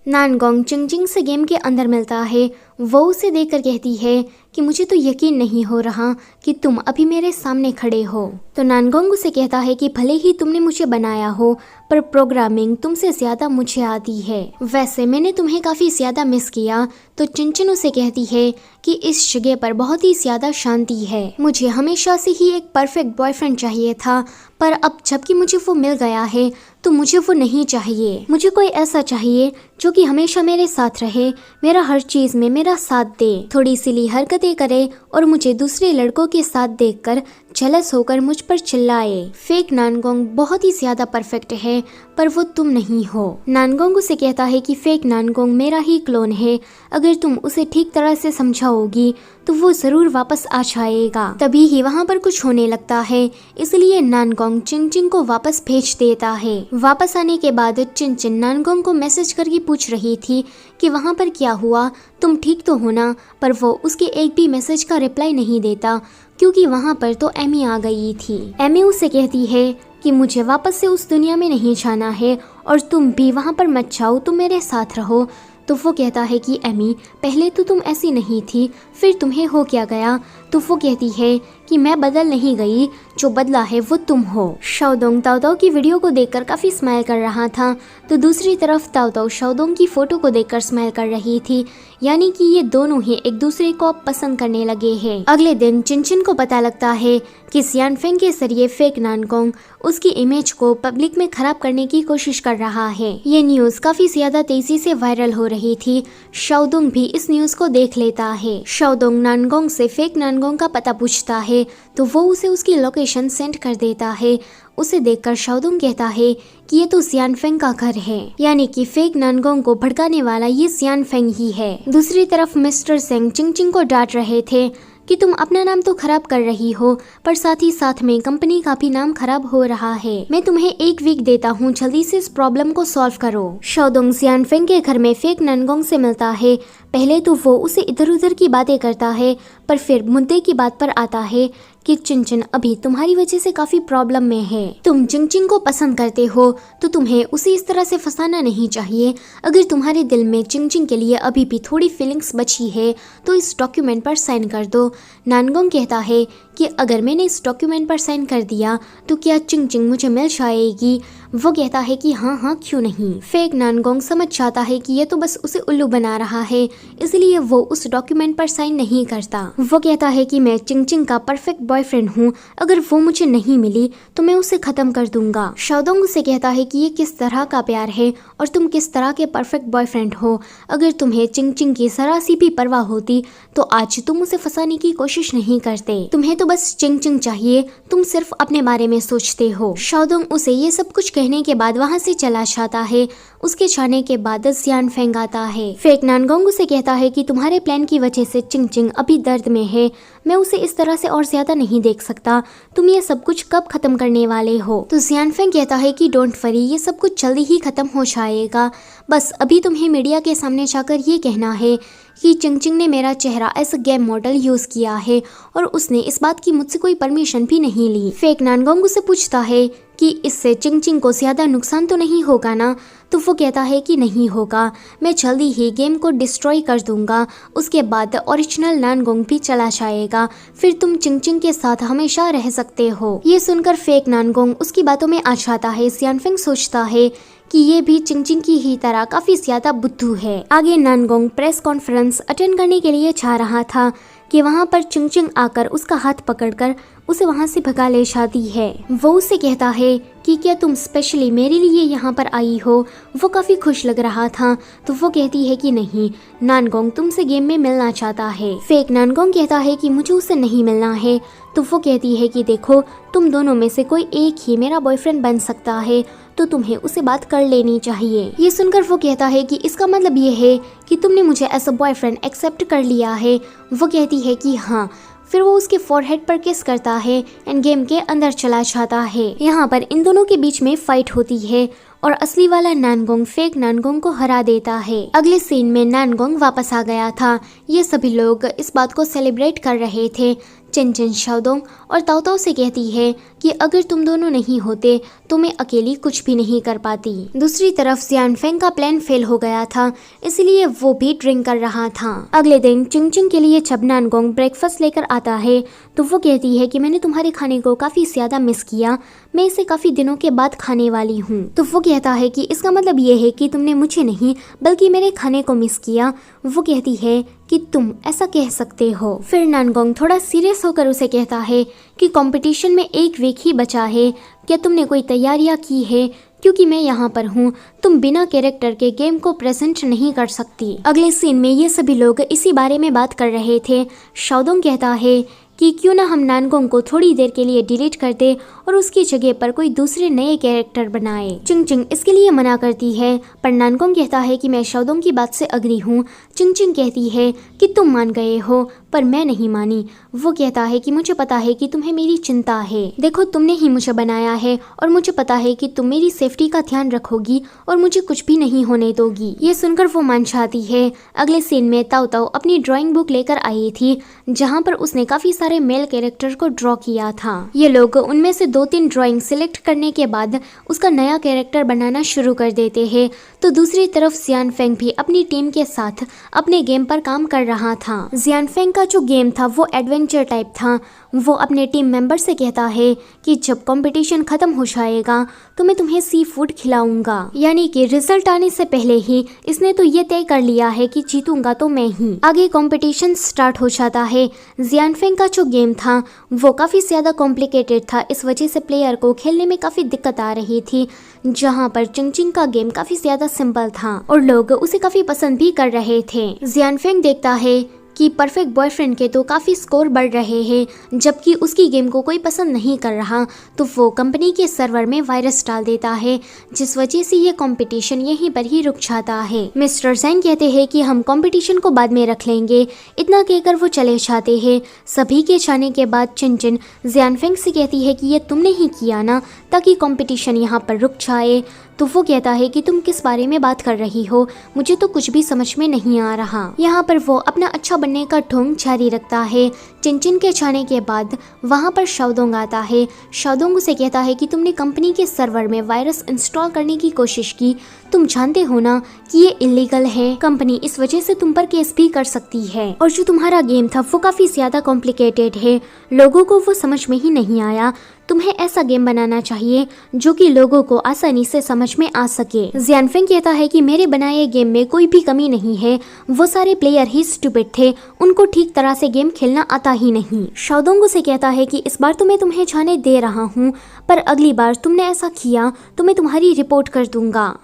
नानगोंग चिंगचिंग से गेम के अंदर मिलता है। वो उसे देखकर कहती है कि मुझे तो यकीन नहीं हो रहा कि तुम अभी मेरे सामने खड़े हो। तो नानगोंग उसे कहता है कि भले ही तुमने मुझे बनाया हो, पर प्रोग्रामिंग तुमसे ज्यादा मुझे आती है। वैसे मैंने तुम्हें काफी ज्यादा मिस किया। तो चिनचिन उसे कहती है कि इस जगह पर बहुत ही ज्यादा शांति है। मुझे हमेशा से ही एक परफेक्ट बॉयफ्रेंड चाहिए था, पर अब जबकि मुझे वो मिल गया है तो मुझे वो नहीं चाहिए। मुझे कोई ऐसा चाहिए जो कि हमेशा मेरे साथ रहे, मेरा हर चीज में मेरा साथ दे, थोड़ी सिली हरकतें करे और मुझे दूसरे लड़कों के साथ देखकर जेलस होकर मुझ पर चिल्लाए। फेक नानगोंग बहुत ही ज्यादा परफेक्ट है, पर वो तुम नहीं हो। नानगोंग उसे कहता है कि फेक नानगोंग मेरा ही क्लोन है, अगर तुम उसे ठीक तरह से समझाओगी तो वो जरूर वापस आ जाएगा। तभी ही वहाँ पर कुछ होने लगता है, इसलिए नानगोंग चिनचिन को वापस भेज देता है। वापस आने के बाद चिनचिन नानगोंग को मैसेज करके पूछ रही थी कि वहाँ पर क्या हुआ, तुम ठीक तो हो ना, पर वो उसके एक भी मैसेज का रिप्लाई नहीं देता क्योंकि वहाँ पर तो एमी आ गई थी। एमी उसे कहती है कि मुझे वापस से उस दुनिया में नहीं जाना है और तुम भी वहाँ पर मत जाओ, तुम मेरे साथ रहो। तो वो कहता है कि एमी, पहले तो तुम ऐसी नहीं थी, फिर तुम्हें हो क्या गया? तो वो कहती है कि मैं बदल नहीं गई, जो बदला है वो तुम हो। शाओदोंग ताओताओ की वीडियो को देखकर काफी स्माइल कर रहा था, तो दूसरी तरफ ताओताओ शाओदोंग की फोटो को देखकर स्माइल कर रही थी, यानी कि ये दोनों ही एक दूसरे को पसंद करने लगे हैं। अगले दिन चिनचिन को पता लगता है कि सियानफेंग के जरिए फेक नानगोंग उसकी इमेज को पब्लिक में खराब करने की कोशिश कर रहा है। ये न्यूज काफी ज्यादा तेजी से वायरल हो रही थी। शाओदोंग भी इस न्यूज को देख लेता है। शाओदोंग नानगोंग से फेक नानगोंग का पता पूछता है, तो वो उसे उसकी लोकेशन सेंड कर देता है। उसे देखकर शाओदोंग कहता है कि ये तो सियानफेंग का घर है, यानी कि फेक नानगोंग को भड़काने वाला ये सियानफेंग ही है। दूसरी तरफ मिस्टर सेंग चिंगचिंग को डांट रहे थे कि तुम अपना नाम तो खराब कर रही हो, पर साथ ही साथ में कंपनी का भी नाम खराब हो रहा है। मैं तुम्हें 1 वीक देता हूँ, जल्दी से इस प्रॉब्लम को सॉल्व करो। शाओदोंग सियानफेंग के घर में फेक नानगोंग से मिलता है। पहले तो वो उसे इधर उधर की बातें करता है, पर फिर मुद्दे की बात पर आता है कि चिनचिन अभी तुम्हारी वजह से काफी प्रॉब्लम में है। तुम चिंगचिंग को पसंद करते हो तो तुम्हें उसे इस तरह से फंसाना नहीं चाहिए। अगर तुम्हारे दिल में चिंगचिंग के लिए अभी भी थोड़ी फीलिंग्स बची है तो इस डॉक्यूमेंट पर साइन कर दो। नानगोंग कहता है कि अगर मैंने इस डॉक्यूमेंट पर साइन कर दिया तो क्या चिंगचिंग मुझे मिल जाएगी? वो कहता है कि हाँ हाँ क्यों नहीं। फेक नानगोंग समझ जाता है कि ये तो बस उसे उल्लू बना रहा है, इसलिए वो उस डॉक्यूमेंट पर साइन नहीं करता। वो कहता है कि मैं चिंगचिंग का परफेक्ट बॉयफ्रेंड हूँ, अगर वो मुझे नहीं मिली तो मैं उसे खत्म कर दूंगा। शाओदोंग उसे कहता है कि ये किस तरह का प्यार है और तुम किस तरह के परफेक्ट बॉयफ्रेंड हो। अगर तुम्हें चिंगचिंग की जरा सी भी परवाह होती तो आज तुम उसे फंसाने की कोशिश नहीं करते। तुम्हें तो बस चिंगचिंग चाहिए, तुम सिर्फ अपने बारे में सोचते हो। शाओदोंग उसे ये सब कुछ कहने के बाद वहाँ से चला जाता है। उसके जाने के बाद सियानफेंग आता है। फेक नानगोंग उसे कहता है कि तुम्हारे प्लान की वजह से चिंगचिंग अभी दर्द में है, मैं उसे इस तरह से और ज्यादा नहीं देख सकता। तुम ये सब कुछ कब खत्म करने वाले हो? तो सियानफेंग कहता है कि डोंट वरी, ये सब कुछ जल्दी ही खत्म हो जाएगा। बस अभी तुम्हें मीडिया के सामने जाकर ये कहना है कि चिंगचिंग ने मेरा चेहरा as a game model use किया है और उसने इस बात की मुझसे कोई परमिशन भी नहीं ली। फेक नानगोंग उसे पूछता है कि इससे चिंगचिंग को ज्यादा नुकसान तो नहीं होगा ना? तो वो कहता है कि नहीं होगा, मैं जल्दी ही गेम को डिस्ट्रॉय कर दूंगा। उसके बाद ओरिजिनल नानगोंग भी चला जाएगा, फिर तुम चिंगचिंग के साथ हमेशा रह सकते हो। ये सुनकर फेक नानगोंग उसकी बातों में आ जाता है। सियानफेंग सोचता है कि ये भी चिंगचिंग की ही तरह काफी ज्यादा बुद्धू है। आगे नानगोंग प्रेस कॉन्फ्रेंस अटेंड करने के लिए जा रहा था कि वहाँ पर चिंगचिंग आकर उसका हाथ पकड़कर उसे वहाँ से भगा ले जाती है। वो उसे कहता है कि क्या तुम स्पेशली मेरे लिए यहाँ पर आई हो? वो काफी खुश लग रहा था। तो वो कहती है कि नहीं, नानगोंग तुमसे गेम में मिलना चाहता है। फेक नानगोंग कहता है कि मुझे उससे नहीं मिलना है। तो वो कहती है कि देखो, तुम दोनों में से कोई एक ही मेरा बॉयफ्रेंड बन सकता है, तो तुम्हें उसे बात कर लेनी चाहिए। ये सुनकर वो कहता है कि इसका मतलब ये है कि तुमने मुझे एज अ बॉयफ्रेंड एक्सेप्ट कर लिया है। वो कहती है कि हाँ। फिर वो उसके फोरहेड पर किस करता है एंड गेम के अंदर चला जाता है। यहाँ पर इन दोनों के बीच में फाइट होती है और असली वाला नानगोंग फेक नानगोंग को हरा देता है। अगले सीन में नानगोंग वापस आ गया था। ये सभी लोग इस बात को सेलिब्रेट कर रहे थे। चिनचिन शाओदोंग और ताओताओ से कहती है कि अगर तुम दोनों नहीं होते तो मैं अकेली कुछ भी नहीं कर पाती। दूसरी तरफ जियानफेंग का प्लान फेल हो गया था, इसलिए वो भी ड्रिंक कर रहा था। अगले दिन चिंगचिंग के लिए जब नानगोंग ब्रेकफास्ट लेकर आता है तो वो कहती है कि मैंने तुम्हारे खाने को काफी ज्यादा मिस किया, मैं इसे काफी दिनों के बाद खाने वाली हूँ। तो वो कहता है कि इसका मतलब ये है कि तुमने मुझे नहीं बल्कि मेरे खाने को मिस किया। वो कहती है कि तुम ऐसा कह सकते हो। फिर नानगोंग थोड़ा सीरियस होकर उसे कहता है कि कंपटीशन में एक वीक ही बचा है, क्या तुमने कोई तैयारियां की है? क्योंकि मैं यहाँ पर हूँ, तुम बिना कैरेक्टर के गेम को प्रेजेंट नहीं कर सकती। अगले सीन में ये सभी लोग इसी बारे में बात कर रहे थे। शाओदोंग कहता है कि क्यों ना हम नानगोंग को थोड़ी देर के लिए डिलीट कर दे और उसकी जगह पर कोई दूसरे नए कैरेक्टर बनाए। चिंगचिंग इसके लिए मना करती है, पर नानगोंग कहता है कि मैं शाओदोंग की बात से अग्री हूँ। चिंगचिंग कहती है कि तुम मान गए हो, पर मैं नहीं मानी। वो कहता है कि मुझे पता है कि तुम्हें मेरी चिंता है, देखो तुमने ही मुझे बनाया है और मुझे पता है कि तुम मेरी सेफ्टी का ध्यान रखोगी और मुझे कुछ भी नहीं होने दोगी। ये सुनकर वो मान जाती है। अगले सीन में ताओताओ अपनी ड्राइंग बुक लेकर आई थी, जहाँ पर उसने काफी सारे मेल कैरेक्टर को ड्रॉ किया था। ये लोग उनमें से 2-3 ड्राइंग सिलेक्ट करने के बाद उसका नया कैरेक्टर बनाना शुरू कर देते हैं। तो दूसरी तरफ जियानफेंग भी अपनी टीम के साथ अपने गेम पर काम कर रहा था। जियानफेंग का जो गेम था वो एडवेंचर टाइप था। वो अपने टीम मेंबर से कहता है कि जब कंपटीशन खत्म हो जाएगा तो मैं तुम्हें सी फूड खिलाऊंगा। यानी कि रिजल्ट आने से पहले ही इसने तो ये तय कर लिया है कि जीतूंगा तो मैं ही। आगे कंपटीशन स्टार्ट हो जाता है। जियानफेंग का जो गेम था वो काफी ज्यादा कॉम्प्लिकेटेड था, इस वजह से प्लेयर को खेलने में काफी दिक्कत आ रही थी, जहाँ पर चिंगचिंग का गेम काफी ज्यादा सिंपल था और लोग उसे काफी पसंद भी कर रहे थे। जियानफेंग देखता है कि परफेक्ट बॉयफ्रेंड के तो काफ़ी स्कोर बढ़ रहे हैं, जबकि उसकी गेम को कोई पसंद नहीं कर रहा। तो वो कंपनी के सर्वर में वायरस डाल देता है, जिस वजह से ये कंपटीशन यहीं पर ही रुक जाता है। मिस्टर ज़ैंग कहते हैं कि हम कंपटीशन को बाद में रख लेंगे। इतना कहकर वो चले जाते हैं। सभी के जाने के बाद चिनचिन जियानफेंग से कहती है कि ये तुमने ही किया ना, ताकि कंपटीशन यहाँ पर रुक जाए। तो वो कहता है कि तुम किस बारे में बात कर रही हो, मुझे तो कुछ भी समझ में नहीं आ रहा। यहाँ पर वो अपना अच्छा बनने का ढोंग जारी रखता है। चिनचिन के जाने के बाद वहाँ पर शाओदोंग आता है। शाओदोंग उसे कहता है कि तुमने कंपनी के सर्वर में वायरस इंस्टॉल करने की कोशिश की, तुम जानते हो ना कि ये इलीगल है। कंपनी इस वजह से तुम पर केस भी कर सकती है। और जो तुम्हारा गेम था वो काफी ज्यादा कॉम्प्लिकेटेड है, लोगों को वो समझ में ही नहीं आया। तुम्हें ऐसा गेम बनाना चाहिए जो कि लोगों को आसानी से समझ में आ सके। जियानफेंग कहता है कि मेरे बनाए गेम में कोई भी कमी नहीं है, वो सारे प्लेयर ही स्टूपिड थे, उनको ठीक तरह से गेम खेलना आता ही नहीं। शाओदोंग से कहता है कि इस बार तो मैं तुम्हें जाने दे रहा हूँ, पर अगली बार तुमने ऐसा किया तो मैं तुम्हारी रिपोर्ट कर दूंगा।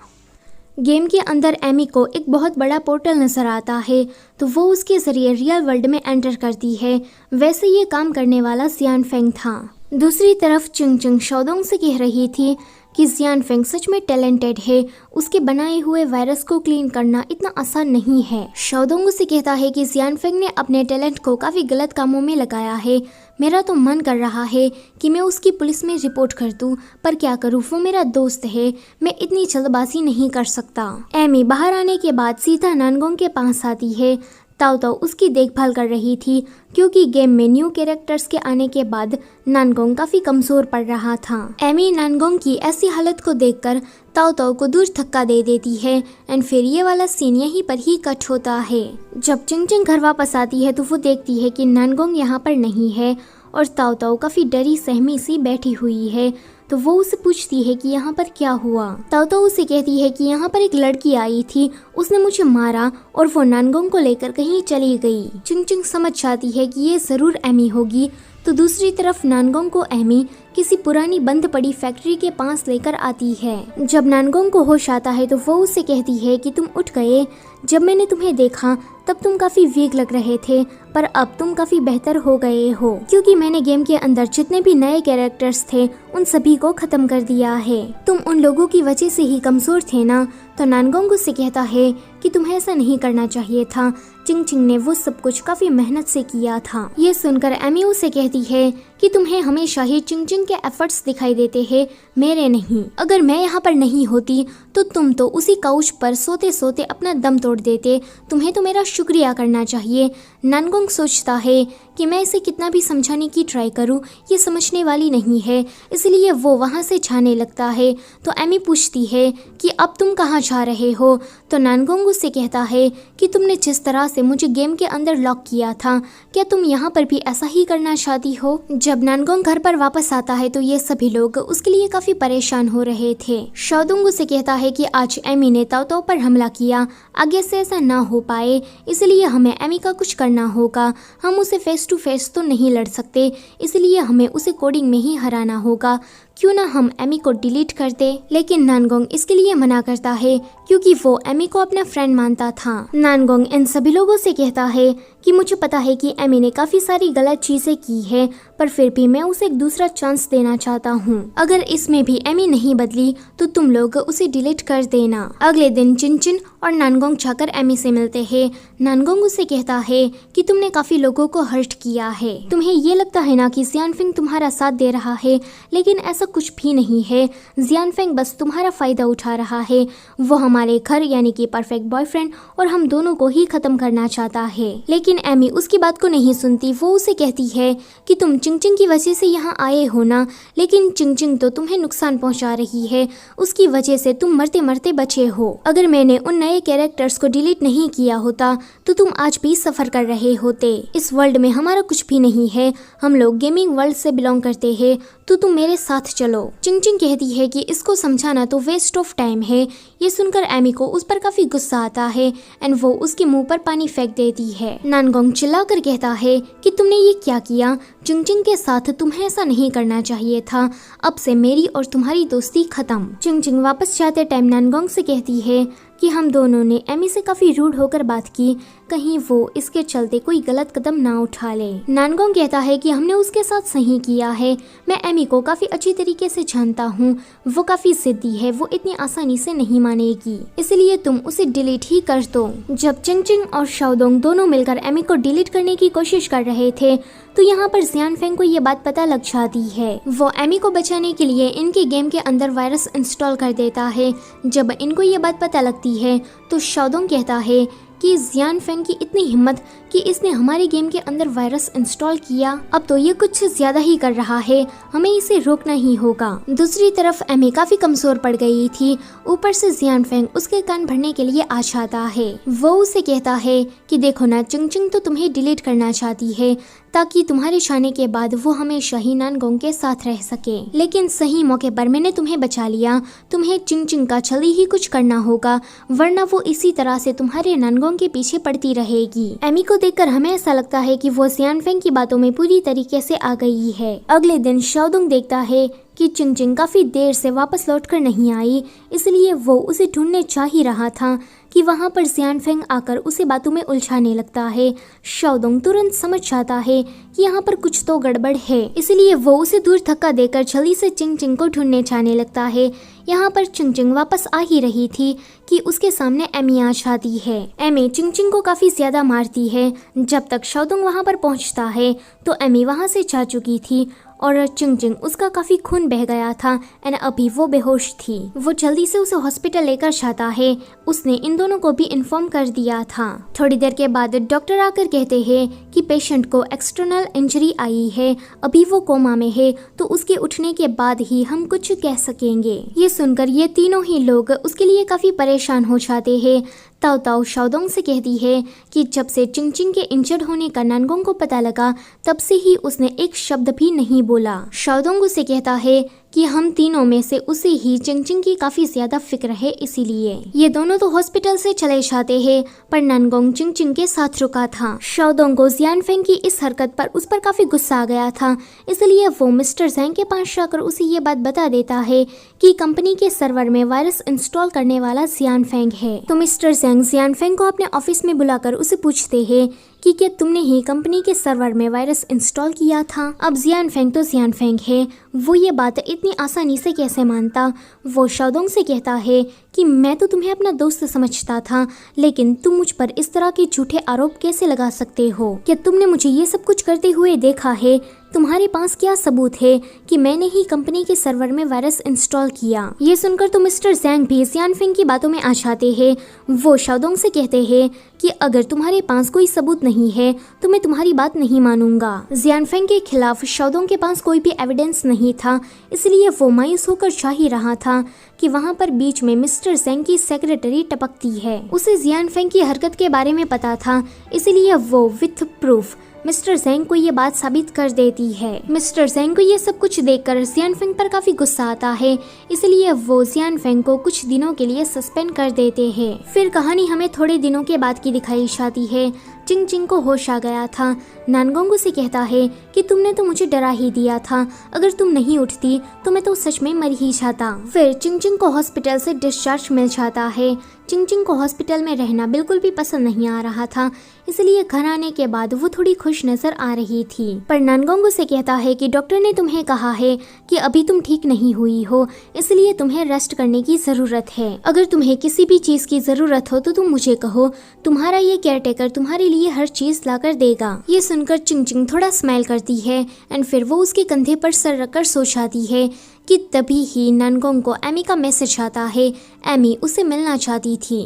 गेम के अंदर एमी को एक बहुत बड़ा पोर्टल नजर आता है, तो वो उसके जरिए रियल वर्ल्ड में एंटर करती है। वैसे ये काम करने वाला जियानफेंग था। दूसरी तरफ चिंगचिंग शाओदोंग से कह रही थी कि जियानफेंग सच में टैलेंटेड है, उसके बनाए हुए वायरस को क्लीन करना इतना आसान नहीं है। शाओदोंग से कहता है कि जियानफेंग ने अपने टैलेंट को काफी गलत कामों में लगाया है। मेरा तो मन कर रहा है कि मैं उसकी पुलिस में रिपोर्ट कर दूं, पर क्या करूं, वो मेरा दोस्त है, मैं इतनी जल्दबाजी नहीं कर सकता। एमी बाहर आने के बाद सीधा नानगोंग के पास आती है। ताओताओ उसकी देखभाल कर रही थी, क्योंकि गेम में न्यू कैरेक्टर्स के आने के बाद नानगोंग काफी कमजोर पड़ रहा था। एमी नानगोंग की ऐसी हालत को देखकर ताओताओ को दूर धक्का दे देती है एंड फिर ये वाला सीन यहीं पर ही कट होता है। जब चिंगचिंग घर वापस आती है तो वो देखती है कि नानगोंग यहाँ पर नहीं है और ताओताओ काफी डरी सहमी सी बैठी हुई है। तो वो उसे पूछती है कि यहाँ पर क्या हुआ। ताओताओ उसे कहती है कि यहाँ पर एक लड़की आई थी, उसने मुझे मारा और वो नानगोंग को लेकर कहीं चली गई। चिंगचिंग समझ जाती है कि ये जरूर एमी होगी। तो दूसरी तरफ नानगोंग को एमी किसी पुरानी बंद पड़ी फैक्ट्री के पास लेकर आती है। जब नानगोंग को होश आता है तो वो उससे कहती है कि तुम उठ गए, जब मैंने तुम्हें देखा तब तुम काफी वीक लग रहे थे, पर अब तुम काफी बेहतर हो गए हो, क्योंकि मैंने गेम के अंदर जितने भी नए कैरेक्टर्स थे उन सभी को खत्म कर दिया है। तुम उन लोगों की वजह से ही कमजोर थे ना, तो तो नानगोंग उससे कहता है कि तुम्हें ऐसा नहीं करना चाहिए था, चिंग चिंग ने वो सब कुछ काफी मेहनत से किया था। ये सुनकर एमी उसे कहती है कि तुम्हें हमेशा ही चिंग चिंग के एफर्ट्स दिखाई देते हैं, मेरे नहीं। अगर मैं यहाँ पर नहीं होती तो तुम तो उसी काउच पर सोते सोते अपना दम तोड़ देते, तुम्हें तो मेरा शुक्रिया करना चाहिए। नानगोंग सोचता है कि मैं इसे कितना भी समझाने की ट्राई करूं, ये समझने वाली नहीं है, इसलिए वो वहाँ से जाने लगता है। तो एमी पूछती है कि अब तुम कहाँ जा रहे हो? तो नानगोंग उससे कहता है कि तुमने जिस तरह से मुझे गेम के अंदर लॉक किया था, क्या तुम यहाँ पर भी ऐसा ही करना चाहती हो? जब नानगोंग घर पर वापस आता है तो ये सभी लोग उसके लिए काफी परेशान हो रहे थे। शाओदोंग उसे कहता है कि आज एमी ने ताओ ताओ पर हमला किया, आगे से ऐसा ना हो पाए, इसलिए हमें एमी का कुछ करना होगा। हम उसे फेस टू फेस तो नहीं लड़ सकते, इसलिए हमें उसे कोडिंग में ही हराना होगा। क्यों ना हम एमी को डिलीट कर दे। लेकिन नानगोंग इसके लिए मना करता है क्योंकि वो एमी को अपना फ्रेंड मानता था। नानगोंग इन सभी लोगों से कहता है कि मुझे पता है कि एमी ने काफी सारी गलत चीजें की है, पर फिर भी मैं उसे एक दूसरा चांस देना चाहता हूँ। अगर इसमें भी एमी नहीं बदली तो तुम लोग उसे डिलीट कर देना। अगले दिन चिनचिन और नानगोंग जाकर एमी से मिलते हैं। नानगोंग उसे कहता है कि तुमने काफी लोगों को हर्ट किया है, तुम्हें ये लगता है ना कि जियानफेंग तुम्हारा साथ दे रहा है, लेकिन ऐसा कुछ भी नहीं है। जियानफेंग बस तुम्हारा फायदा उठा रहा है। वो हमारे घर यानी कि परफेक्ट बॉयफ्रेंड और हम दोनों को ही खत्म करना चाहता है। लेकिन एमी उसकी बात को नहीं सुनती। वो उसे कहती है कि तुम चिंगचिंग की वजह से यहाँ आए हो ना, लेकिन चिंगचिंग तो तुम्हें नुकसान पहुँचा रही है, उसकी वजह से तुम मरते मरते बचे हो। अगर मैंने उन नए कैरेक्टर्स को डिलीट नहीं किया होता तो तुम आज भी सफर कर रहे होते। इस वर्ल्ड में हमारा कुछ भी नहीं है, हम लोग गेमिंग वर्ल्ड से बिलोंग करते हैं, तो तुम मेरे साथ चलो। चिंगचिंग कहती है कि इसको समझाना तो वेस्ट ऑफ टाइम है। ये सुनकर एमी को उस पर काफी गुस्सा आता है एंड वो उसके मुंह पर पानी फेंक देती है। नानगोंग चिल्लाकर कहता है कि तुमने ये क्या किया, चिंगचिंग के साथ तुम्हें ऐसा नहीं करना चाहिए था, अब से मेरी और तुम्हारी दोस्ती खत्म। चिंगचिंग वापस जाते टाइम नानगोंग से कहती है कि हम दोनों ने एमी से काफी रूड होकर बात की, कहीं वो इसके चलते कोई गलत कदम ना उठा ले। नानगोंग कहता है कि हमने उसके साथ सही किया है, मैं एमी को काफी अच्छी तरीके से जानता हूँ, वो काफी जिद्दी है, वो इतनी आसानी से नहीं मानेगी, इसलिए तुम उसे डिलीट ही कर दो। जब चिंगचिंग और शाओदोंग दोनों मिलकर एमी को डिलीट करने की कोशिश कर रहे थे तो यहाँ पर जियानफेंग को ये बात पता लग जाती है। वो एमी को बचाने के लिए इनके गेम के अंदर वायरस इंस्टॉल कर देता है। जब इनको ये बात पता लगती है तो शाओदोंग कहता है कि जियानफेंग की इतनी हिम्मत कि इसने हमारे गेम के अंदर वायरस इंस्टॉल किया, अब तो ये कुछ ज्यादा ही कर रहा है, हमें इसे रोकना ही होगा। दूसरी तरफ एमी काफी कमजोर पड़ गई थी, ऊपर से जियानफेंग उसके कान भरने के लिए आ जाता है। वो उसे कहता है कि देखो ना, चिंगचिंग तो तुम्हें डिलीट करना चाहती है ताकि तुम्हारे जाने के बाद वो हमेशा ही नानगोंग के साथ रह सके, लेकिन सही मौके पर मैंने तुम्हें बचा लिया, तुम्हें चिंगचिंग का जल्दी ही कुछ करना होगा, वरना वो इसी तरह से तुम्हारे नानगोंग के पीछे पड़ती रहेगी। एमी को देखकर हमें ऐसा लगता है कि वो जियानफेंग की बातों में पूरी तरीके से आ गई है। अगले दिन शाओदोंग देखता है कि चिंगचिंग काफी देर से वापस लौटकर नहीं आई, इसलिए वो उसे ढूंढने जा ही रहा था कि वहाँ पर जियानफेंग आकर उसे बातों में उलझाने लगता है। शाओदोंग तुरंत समझ जाता है कि यहाँ पर कुछ तो गड़बड़ है, इसलिए वो उसे दूर धक्का देकर जल्दी से चिंगचिंग को ढूंढने जाने लगता है। यहाँ पर चिंगचिंग वापस आ ही रही थी कि उसके सामने एमी आ जाती है। एमी चिंगचिंग को काफी ज्यादा मारती है। जब तक शाओदोंग वहाँ पर पहुँचता है तो एमी वहाँ से जा चुकी थी और चिंगचिंग उसका काफी खून बह गया था एंड अभी वो बेहोश थी। वो जल्दी से उसे हॉस्पिटल लेकर जाता है, उसने इन दोनों को भी इन्फॉर्म कर दिया था। थोड़ी देर के बाद डॉक्टर आकर कहते हैं कि पेशेंट को एक्सटर्नल इंजरी आई है, अभी वो कोमा में है, तो उसके उठने के बाद ही हम कुछ कह सकेंगे। ये सुनकर ये तीनों ही लोग उसके लिए काफी परेशान हो जाते हैं। ताओ ताओ शाओदोंग से कहती है कि जब से चिंगचिंग के इंजर्ड होने का नानगोंग को पता लगा तब से ही उसने एक शब्द भी नहीं बोला। शाओदोंग उसे कहता है कि हम तीनों में से उसे ही चिंगचिंग की काफी ज्यादा फिक्र है, इसीलिए ये दोनों तो हॉस्पिटल से चले जाते हैं, पर नानगोंग चिंगचिंग के साथ रुका था। शाओदोंग को जियानफेंग की इस हरकत पर उस पर काफी गुस्सा आ गया था, इसलिए वो मिस्टर ज़ैंग के पास जाकर उसे ये बात बता देता है कि कंपनी के सर्वर में वायरस इंस्टॉल करने वाला जियानफेंग है। तो मिस्टर ज़ैंग जियानफेंग को अपने ऑफिस में बुलाकर उसे पूछते हैं कि क्या तुमने ही कंपनी के सर्वर में वायरस इंस्टॉल किया था। अब जियान फेंग तो जियान फेंग है, वो ये बात इतनी आसानी से कैसे मानता। वो शाओदोंग से कहता है कि मैं तो तुम्हें अपना दोस्त समझता था, लेकिन तुम मुझ पर इस तरह के झूठे आरोप कैसे लगा सकते हो। क्या तुमने मुझे ये सब कुछ करते हुए देखा है? तुम्हारे पास क्या सबूत है कि मैंने ही कंपनी के सर्वर में वायरस इंस्टॉल किया। ये सुनकर तो मिस्टर ज़ैंग भी जियान फेंग की बातों में आ जाते हैं। वो शाओदोंग से कहते हैं कि अगर तुम्हारे पास कोई सबूत नहीं है तो मैं तुम्हारी बात नहीं मानूंगा। जियान फेंग के खिलाफ शाओदोंग के पास कोई भी एविडेंस नहीं था, इसलिए वो मायूस होकर चाह ही रहा था कि वहाँ पर बीच में मिस्टर ज़ैंग की सेक्रेटरी टपकती है। उसे जियान फेंग की हरकत के बारे में पता था, इसलिए वो विथ प्रूफ मिस्टर ज़ैंग को ये बात साबित कर देती है। मिस्टर ज़ैंग को ये सब कुछ देखकर जियान फेंग पर काफी गुस्सा आता है, इसलिए वो जियान फेंग को कुछ दिनों के लिए सस्पेंड कर देते हैं। फिर कहानी हमें थोड़े दिनों के बाद की दिखाई जाती है। चिंग चिंग को होश आ गया था। नानगोंग उसे कहता है कि तुमने तो मुझे डरा ही दिया था, अगर तुम नहीं उठती तो मैं तो सच में मर ही जाता। फिर चिंग चिंग को हॉस्पिटल से डिस्चार्ज मिल जाता है। चिंग चिंग को हॉस्पिटल में रहना बिल्कुल भी पसंद नहीं आ रहा था, इसलिए घर आने के बाद वो थोड़ी खुश नजर आ रही थी। पर नानगोंग उसे कहता है कि डॉक्टर ने तुम्हें कहा है कि अभी तुम ठीक नहीं हुई हो, इसलिए तुम्हें रेस्ट करने की जरूरत है। अगर तुम्हें किसी भी चीज की जरूरत हो तो तुम मुझे कहो, तुम्हारा ये केयरटेकर तुम्हारे लिए हर चीज ला कर देगा। ये सुनकर चिंग चिंग थोड़ा स्माइल करती है एंड फिर वो उसके कंधे पर सर रखकर सो जाती है कि तभी ही नानगोंग को एमी का मैसेज आता है। एमी उसे मिलना चाहती थी।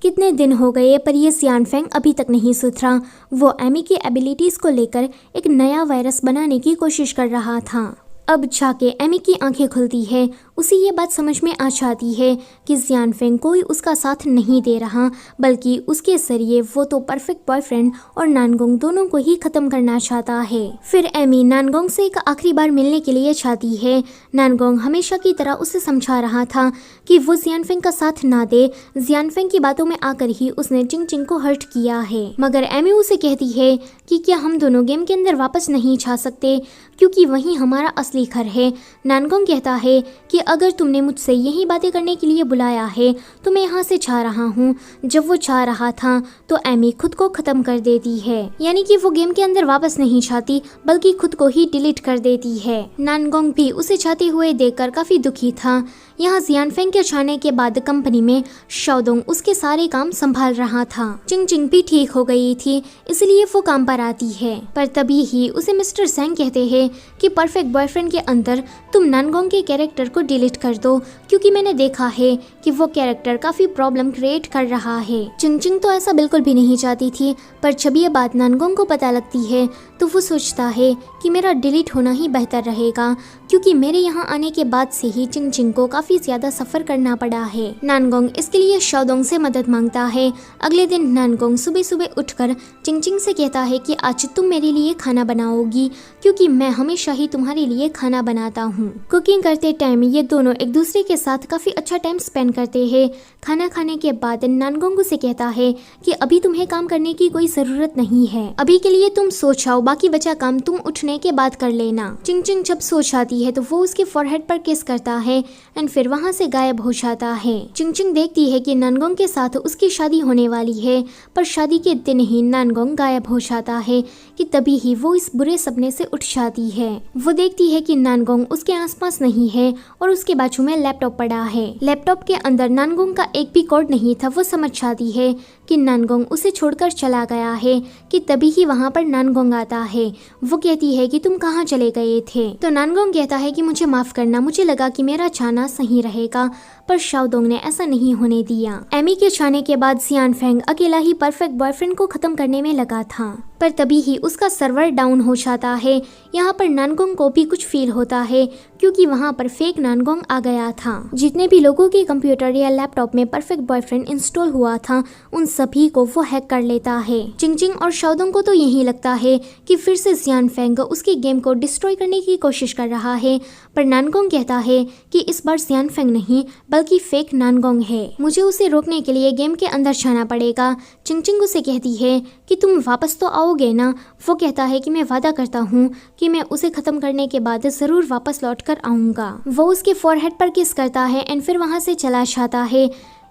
कितने दिन हो गए पर ये जियान फेंग अभी तक नहीं सुधरा। वो एमी की एबिलिटीज को लेकर एक नया वायरस बनाने की कोशिश कर रहा था। अब जाके एमी की आंखें खुलती है। उसे ये बात समझ में आ जाती है कि जियान फेंग कोई उसका साथ नहीं दे रहा, बल्कि उसके जरिए वो तो परफेक्ट बॉयफ्रेंड और नानगोंग दोनों को ही खत्म करना चाहता है। फिर एमी नानगोंग से एक आखिरी बार मिलने के लिए चाहती है। नानगोंग हमेशा की तरह उसे समझा रहा था कि वो जियान फेंग का साथ ना दे। जियान फेंग की बातों में आकर ही उसने चिंग चिंग को हर्ट किया है। मगर एमी उसे कहती है कि क्या हम दोनों गेम के अंदर वापस नहीं जा सकते, क्योंकि वहीं हमारा असली घर है। नानगोंग कहता है कि अगर तुमने मुझसे यही बातें करने के लिए बुलाया है तो मैं यहाँ से जा रहा हूँ। जब वो जा रहा था तो एमी खुद को खत्म कर देती है, यानी कि वो गेम के अंदर वापस नहीं जाती बल्कि खुद को ही डिलीट कर देती है। नानगोंग भी उसे जाते हुए देखकर काफी दुखी था। यहाँ जियान फेंग के जाने के बाद कंपनी में शाओदोंग उसके सारे काम संभाल रहा था। चिंग चिंग भी ठीक हो गई थी, इसलिए वो काम पर आती है। पर तभी ही उसे मिस्टर ज़ैंग कहते हैं कि परफेक्ट बॉयफ्रेंड के अंदर तुम नानगोंग के कैरेक्टर को डिलीट कर दो, क्योंकि मैंने देखा है कि वो कैरेक्टर काफी प्रॉब्लम क्रिएट कर रहा है। चिंग चिंग तो ऐसा बिल्कुल भी नहीं चाहती थी, पर जब ये बात नानगोंग को पता लगती है तो वो सोचता है कि मेरा डिलीट होना ही बेहतर रहेगा, क्योंकि मेरे यहाँ आने के बाद से ही चिंग चिंग को काफी ज्यादा सफर करना पड़ा है। नानगोंग इसके लिए शाओदोंग से मदद मांगता है। अगले दिन नानगोंग सुबह सुबह उठकर चिंग चिंग से कहता है कि आज तुम मेरे लिए खाना बनाओगी, क्योंकि मैं हमेशा ही तुम्हारे लिए खाना बनाता हूँ। कुकिंग करते टाइम ये दोनों एक दूसरे के साथ काफी अच्छा टाइम स्पेंड करते हैं। खाना खाने के बाद नानगोंग उसे कहता है कि अभी तुम्हें काम करने की कोई जरूरत नहीं है, अभी के लिए तुम सो जाओ, बाकी बचा काम तुम उठने के बाद कर लेना। चिंग चिंग जब सो जाती है तो वो उसके फॉरहेड पर किस करता है एंड फिर वहाँ से गायब हो जाता है। चिंग चिंग देखती है कि नानगोंग के साथ उसकी शादी होने वाली है, पर शादी के दिन ही नानगोंग गायब हो जाता है कि तभी ही वो इस बुरे सपने से उठ जाती है। वो देखती है कि नानगोंग उसके आसपास नहीं है और उसके बाजू में लैपटॉप पड़ा है। लैपटॉप के अंदर नानगोंग का एक भी कोड नहीं था। वो समझ जाती है कि नानगोंग उसे छोड़कर चला गया है कि तभी ही वहाँ पर नानगोंग आता है। वो कहती है कि तुम कहाँ चले गए थे? तो नानगोंग कहता है कि मुझे माफ करना, मुझे लगा कि मेरा जाना सही रहेगा, पर शाओदोंग ने ऐसा नहीं होने दिया। एमी के जाने के बाद जियान फेंग अकेला ही परफेक्ट बॉयफ्रेंड को खत्म करने में लगा था, पर तभी ही उसका सर्वर डाउन हो जाता है। यहाँ पर नानगोंग को भी कुछ फील होता है, क्योंकि वहाँ पर फेक नानगोंग आ गया था। जितने भी लोगों के कंप्यूटर या लैपटॉप में परफेक्ट बॉयफ्रेंड इंस्टॉल हुआ था, उन सभी को वो हैक कर लेता है। चिंग चिंग और शाओदोंग को तो यही लगता है कि फिर से जियान फेंग उसकी गेम को डिस्ट्रॉय करने की कोशिश कर रहा है, पर नानगोंग कहता है कि इस बार जियान फेंग नहीं बल्कि फेक नानगोंग है। मुझे उसे रोकने के लिए गेम के अंदर जाना पड़ेगा। चिंग चिंग उसे कहती है कि तुम वापस तो आओगे ना? वो कहता है कि मैं वादा करता हूँ कि मैं उसे खत्म करने के बाद जरूर वापस लौट कर आऊंगा। वो उसके फॉरहेड पर किस करता है एंड फिर वहाँ से चला जाता है।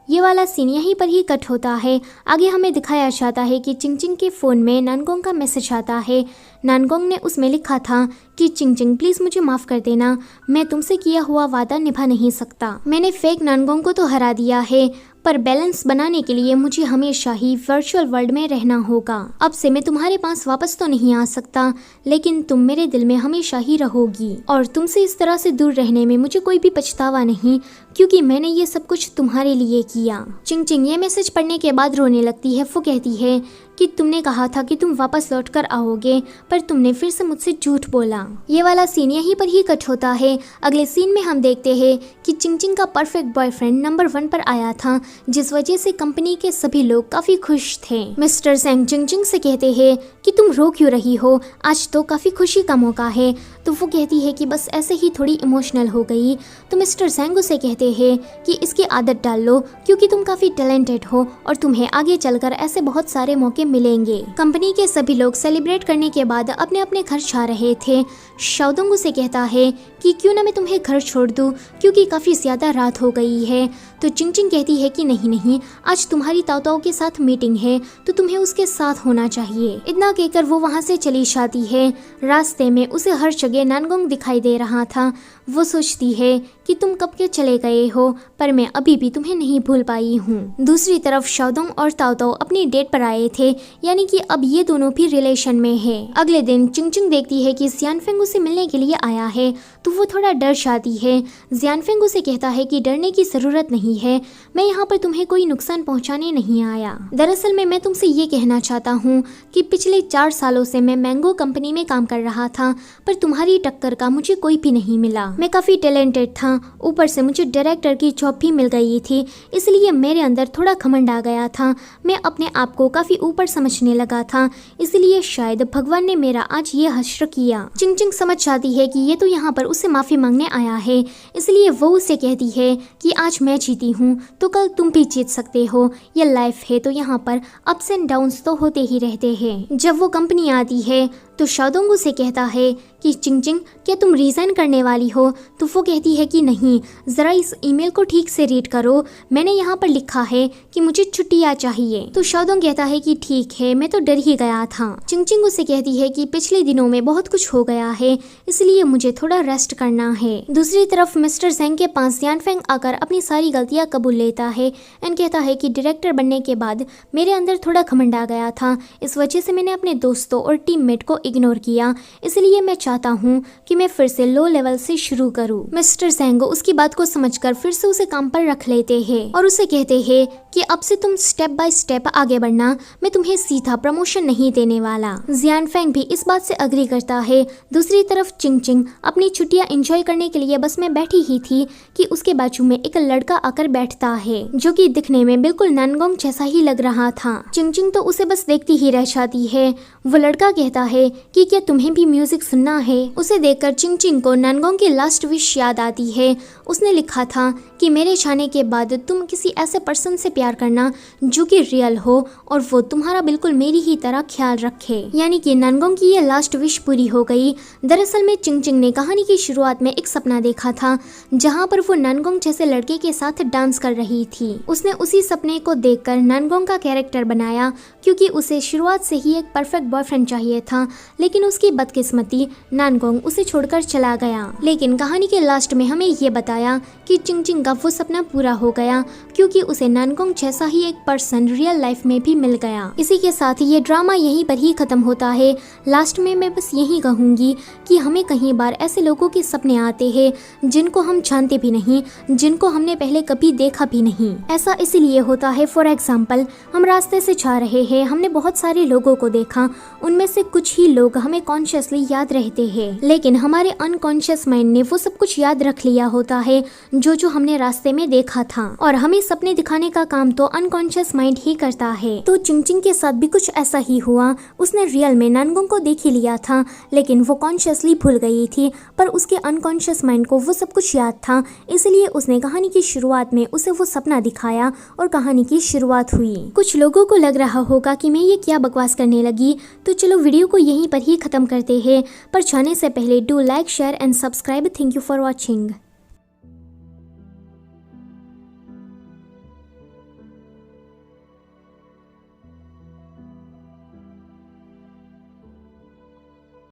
ये वाला सीन यहीं पर ही कट होता है। आगे हमें दिखाया जाता है कि चिंगचिंग के फ़ोन में नानगोंग का मैसेज आता है। नानगोंग ने उसमें लिखा था कि चिंगचिंग प्लीज़ मुझे माफ़ कर देना, मैं तुमसे किया हुआ वादा निभा नहीं सकता। मैंने फेक नानगोंग को तो हरा दिया है, पर बैलेंस बनाने के लिए मुझे हमेशा ही वर्चुअल वर्ल्ड में रहना होगा। अब से मैं तुम्हारे पास वापस तो नहीं आ सकता, लेकिन तुम मेरे दिल में हमेशा ही रहोगी और तुमसे इस तरह से दूर रहने में मुझे कोई भी पछतावा नहीं, क्योंकि मैंने ये सब कुछ तुम्हारे लिए किया। चिंगचिंग ये मैसेज पढ़ने के बाद रोने लगती है। वो कहती है कि तुमने कहा था कि तुम वापस लौट कर आओगे, पर तुमने फिर से मुझसे झूठ बोला। ये वाला सीन यहीं पर ही कट होता है। अगले सीन में हम देखते हैं कि चिंगचिंग का परफेक्ट बॉयफ्रेंड नंबर 1 पर आया था, जिस वजह से कंपनी के सभी लोग काफी खुश थे। मिस्टर सेंग चिंगचिंग से कहते हैं कि तुम रो क्यों रही हो, आज तो काफी खुशी का मौका है। तो वो कहती है कि बस ऐसे ही थोड़ी इमोशनल हो गई। तो मिस्टर सेंग उसे कहते हैं कि इसकी आदत डाल लो, क्योंकि तुम काफी टैलेंटेड हो और तुम्हें आगे चलकर ऐसे बहुत सारे मौके मिलेंगे। कंपनी के सभी लोग सेलिब्रेट करने के बाद अपने अपने घर जा रहे थे। शाओदोंग उसे कहता है कि क्यों ना मैं तुम्हें घर छोड़ दूं, क्योंकि काफी ज्यादा रात हो गई है। तो चिंगचिंग कहती है कि नहीं, आज तुम्हारी ताओताओ के साथ मीटिंग है, तो तुम्हें उसके साथ होना चाहिए। इतना कहकर वो वहाँ से चली जाती है। रास्ते में उसे हर जगह नानगोंग दिखाई दे रहा था। वो सोचती है कि तुम कब के चले गए हो, पर मैं अभी भी तुम्हें नहीं भूल पाई हूँ। दूसरी तरफ शाओदोंग और ताओताओ अपनी डेट पर आए थे, यानी कि अब ये दोनों भी रिलेशन में है। अगले दिन चिंगचिंग देखती है कि जियानफेंग उसे मिलने के लिए आया है, तो वो थोड़ा डर जाती है। जियानफेंग उसे कहता है कि डरने की जरूरत नहीं है, मैं यहाँ पर तुम्हें कोई नुकसान पहुँचाने नहीं आया। दरअसल में मैं तुमसे ये कहना चाहता हूँ कि पिछले 4 सालों से मैं मैंगो कंपनी में काम कर रहा था, पर तुम्हारी टक्कर का मुझे कोई भी नहीं मिला। मैं काफी टैलेंटेड था, ऊपर से मुझे डायरेक्टर की जॉब भी मिल गई थी, इसलिए मेरे अंदर थोड़ा घमंड आ गया था। मैं अपने आप को काफी ऊपर समझने लगा था, इसलिए शायद भगवान ने मेरा आज ये हश्र किया। चिंगचिंग समझ जाती है कि ये तो यहाँ पर उससे माफी मांगने आया है, इसलिए वो उसे कहती है कि आज मैं जीती हूँ तो कल तुम भी जीत सकते हो। ये लाइफ है, तो यहाँ पर अप्स एंड डाउन्स तो होते ही रहते हैं। जब वो कंपनी आती है तो शाओदोंग उसे कहता है कि चिंगचिंग क्या तुम रिजाइन करने वाली हो? तो वो कहती है कि नहीं, जरा इस ईमेल को ठीक से रीड करो, मैंने यहाँ पर लिखा है कि मुझे छुट्टियाँ चाहिए। तो शाओदोंग कहता है कि ठीक है, मैं तो डर ही गया था। चिंगचिंग उसे कहती है कि पिछले दिनों में बहुत कुछ हो गया है, इसलिए मुझे थोड़ा रेस्ट करना है। दूसरी तरफ मिस्टर जेंग के पास जियानफेंग आकर अपनी सारी गलतियाँ कबूल लेता है एंड कहता है कि डायरेक्टर बनने के बाद मेरे अंदर थोड़ा घमंड आ गया था, इस वजह से मैंने अपने दोस्तों और टीममेट को इग्नोर किया, इसलिए मैं चाहता हूँ कि मैं फिर से लो लेवल से शुरू करूँ। मिस्टर जेंग उसकी बात को समझकर फिर से उसे काम पर रख लेते हैं और उसे कहते हैं कि अब से तुम स्टेप बाय स्टेप आगे बढ़ना, मैं तुम्हें सीधा प्रमोशन नहीं देने वाला। जियानफेंग भी इस बात से अग्री करता है। दूसरी तरफ चिंगचिंग अपनी छुट्टियां एंजॉय करने के लिए बस में बैठी ही थी कि उसके बाजू में एक लड़का आकर बैठता है, जो कि दिखने में बिल्कुल नानगोंग जैसा ही लग रहा था। चिंगचिंग तो उसे बस देखती ही रह जाती है। वो लड़का कहता है कि क्या तुम्हें भी म्यूजिक सुनना है? उसे देखकर चिंगचिंग को नानगोंग की लास्ट विश याद आती है। उसने लिखा था कि मेरे जाने के बाद तुम किसी ऐसे पर्सन से प्यार करना जो कि रियल हो और वो तुम्हारा बिल्कुल मेरी ही तरह ख्याल रखे। यानी कि नानगोंग की ये लास्ट विश पूरी हो गई। दरअसल में चिंगचिंग ने कहानी की शुरुआत में एक सपना देखा था, जहाँ पर वो नानगोंग जैसे लड़के के साथ डांस कर रही थी। उसने उसी सपने को देखकर नानगोंग का कैरेक्टर बनाया, क्योंकि उसे शुरुआत से ही एक परफेक्ट बॉयफ्रेंड चाहिए था, लेकिन उसकी बदकिस्मती नानगोंग उसे छोड़कर चला गया। लेकिन कहानी के लास्ट में हमें ये बताया कि चिंगचिंग का वो सपना पूरा हो गया, क्योंकि उसे नानगोंग जैसा ही एक पर्सन रियल लाइफ में भी मिल गया। इसी के साथ ये ड्रामा यहीं पर ही खत्म होता है। लास्ट में मैं बस यही कहूंगी कि हमें कई बार ऐसे लोगों के सपने आते हैं जिनको हम जानते भी नहीं, जिनको हमने पहले कभी देखा भी नहीं। ऐसा इसलिए होता है, फॉर एग्जाम्पल हम रास्ते से जा रहे हैं, हमने बहुत सारे लोगों को देखा, उनमें से कुछ ही लोग हमें कॉन्शियसली याद रहते हैं, लेकिन हमारे अनकॉन्शियस माइंड ने वो सब कुछ याद रख लिया होता है जो हमने रास्ते में देखा था, और हमें सपने दिखाने का काम तो अनकॉन्शियस माइंड ही करता है। तो चिंगचिंग के साथ भी कुछ ऐसा ही हुआ। उसने रियल में नानगोंग को देख ही लिया था, लेकिन वो कॉन्शियसली भूल गई थी, पर उसके अनकॉन्शियस माइंड को वो सब कुछ याद था, इसलिए उसने कहानी की शुरुआत में उसे वो सपना दिखाया और कहानी की शुरुआत हुई। कुछ लोगों को लग रहा होगा कि मैं ये क्या बकवास करने लगी, तो चलो वीडियो को यहीं पर ही खत्म करते हैं, पर जाने से पहले do like, share and subscribe. Thank you for watching.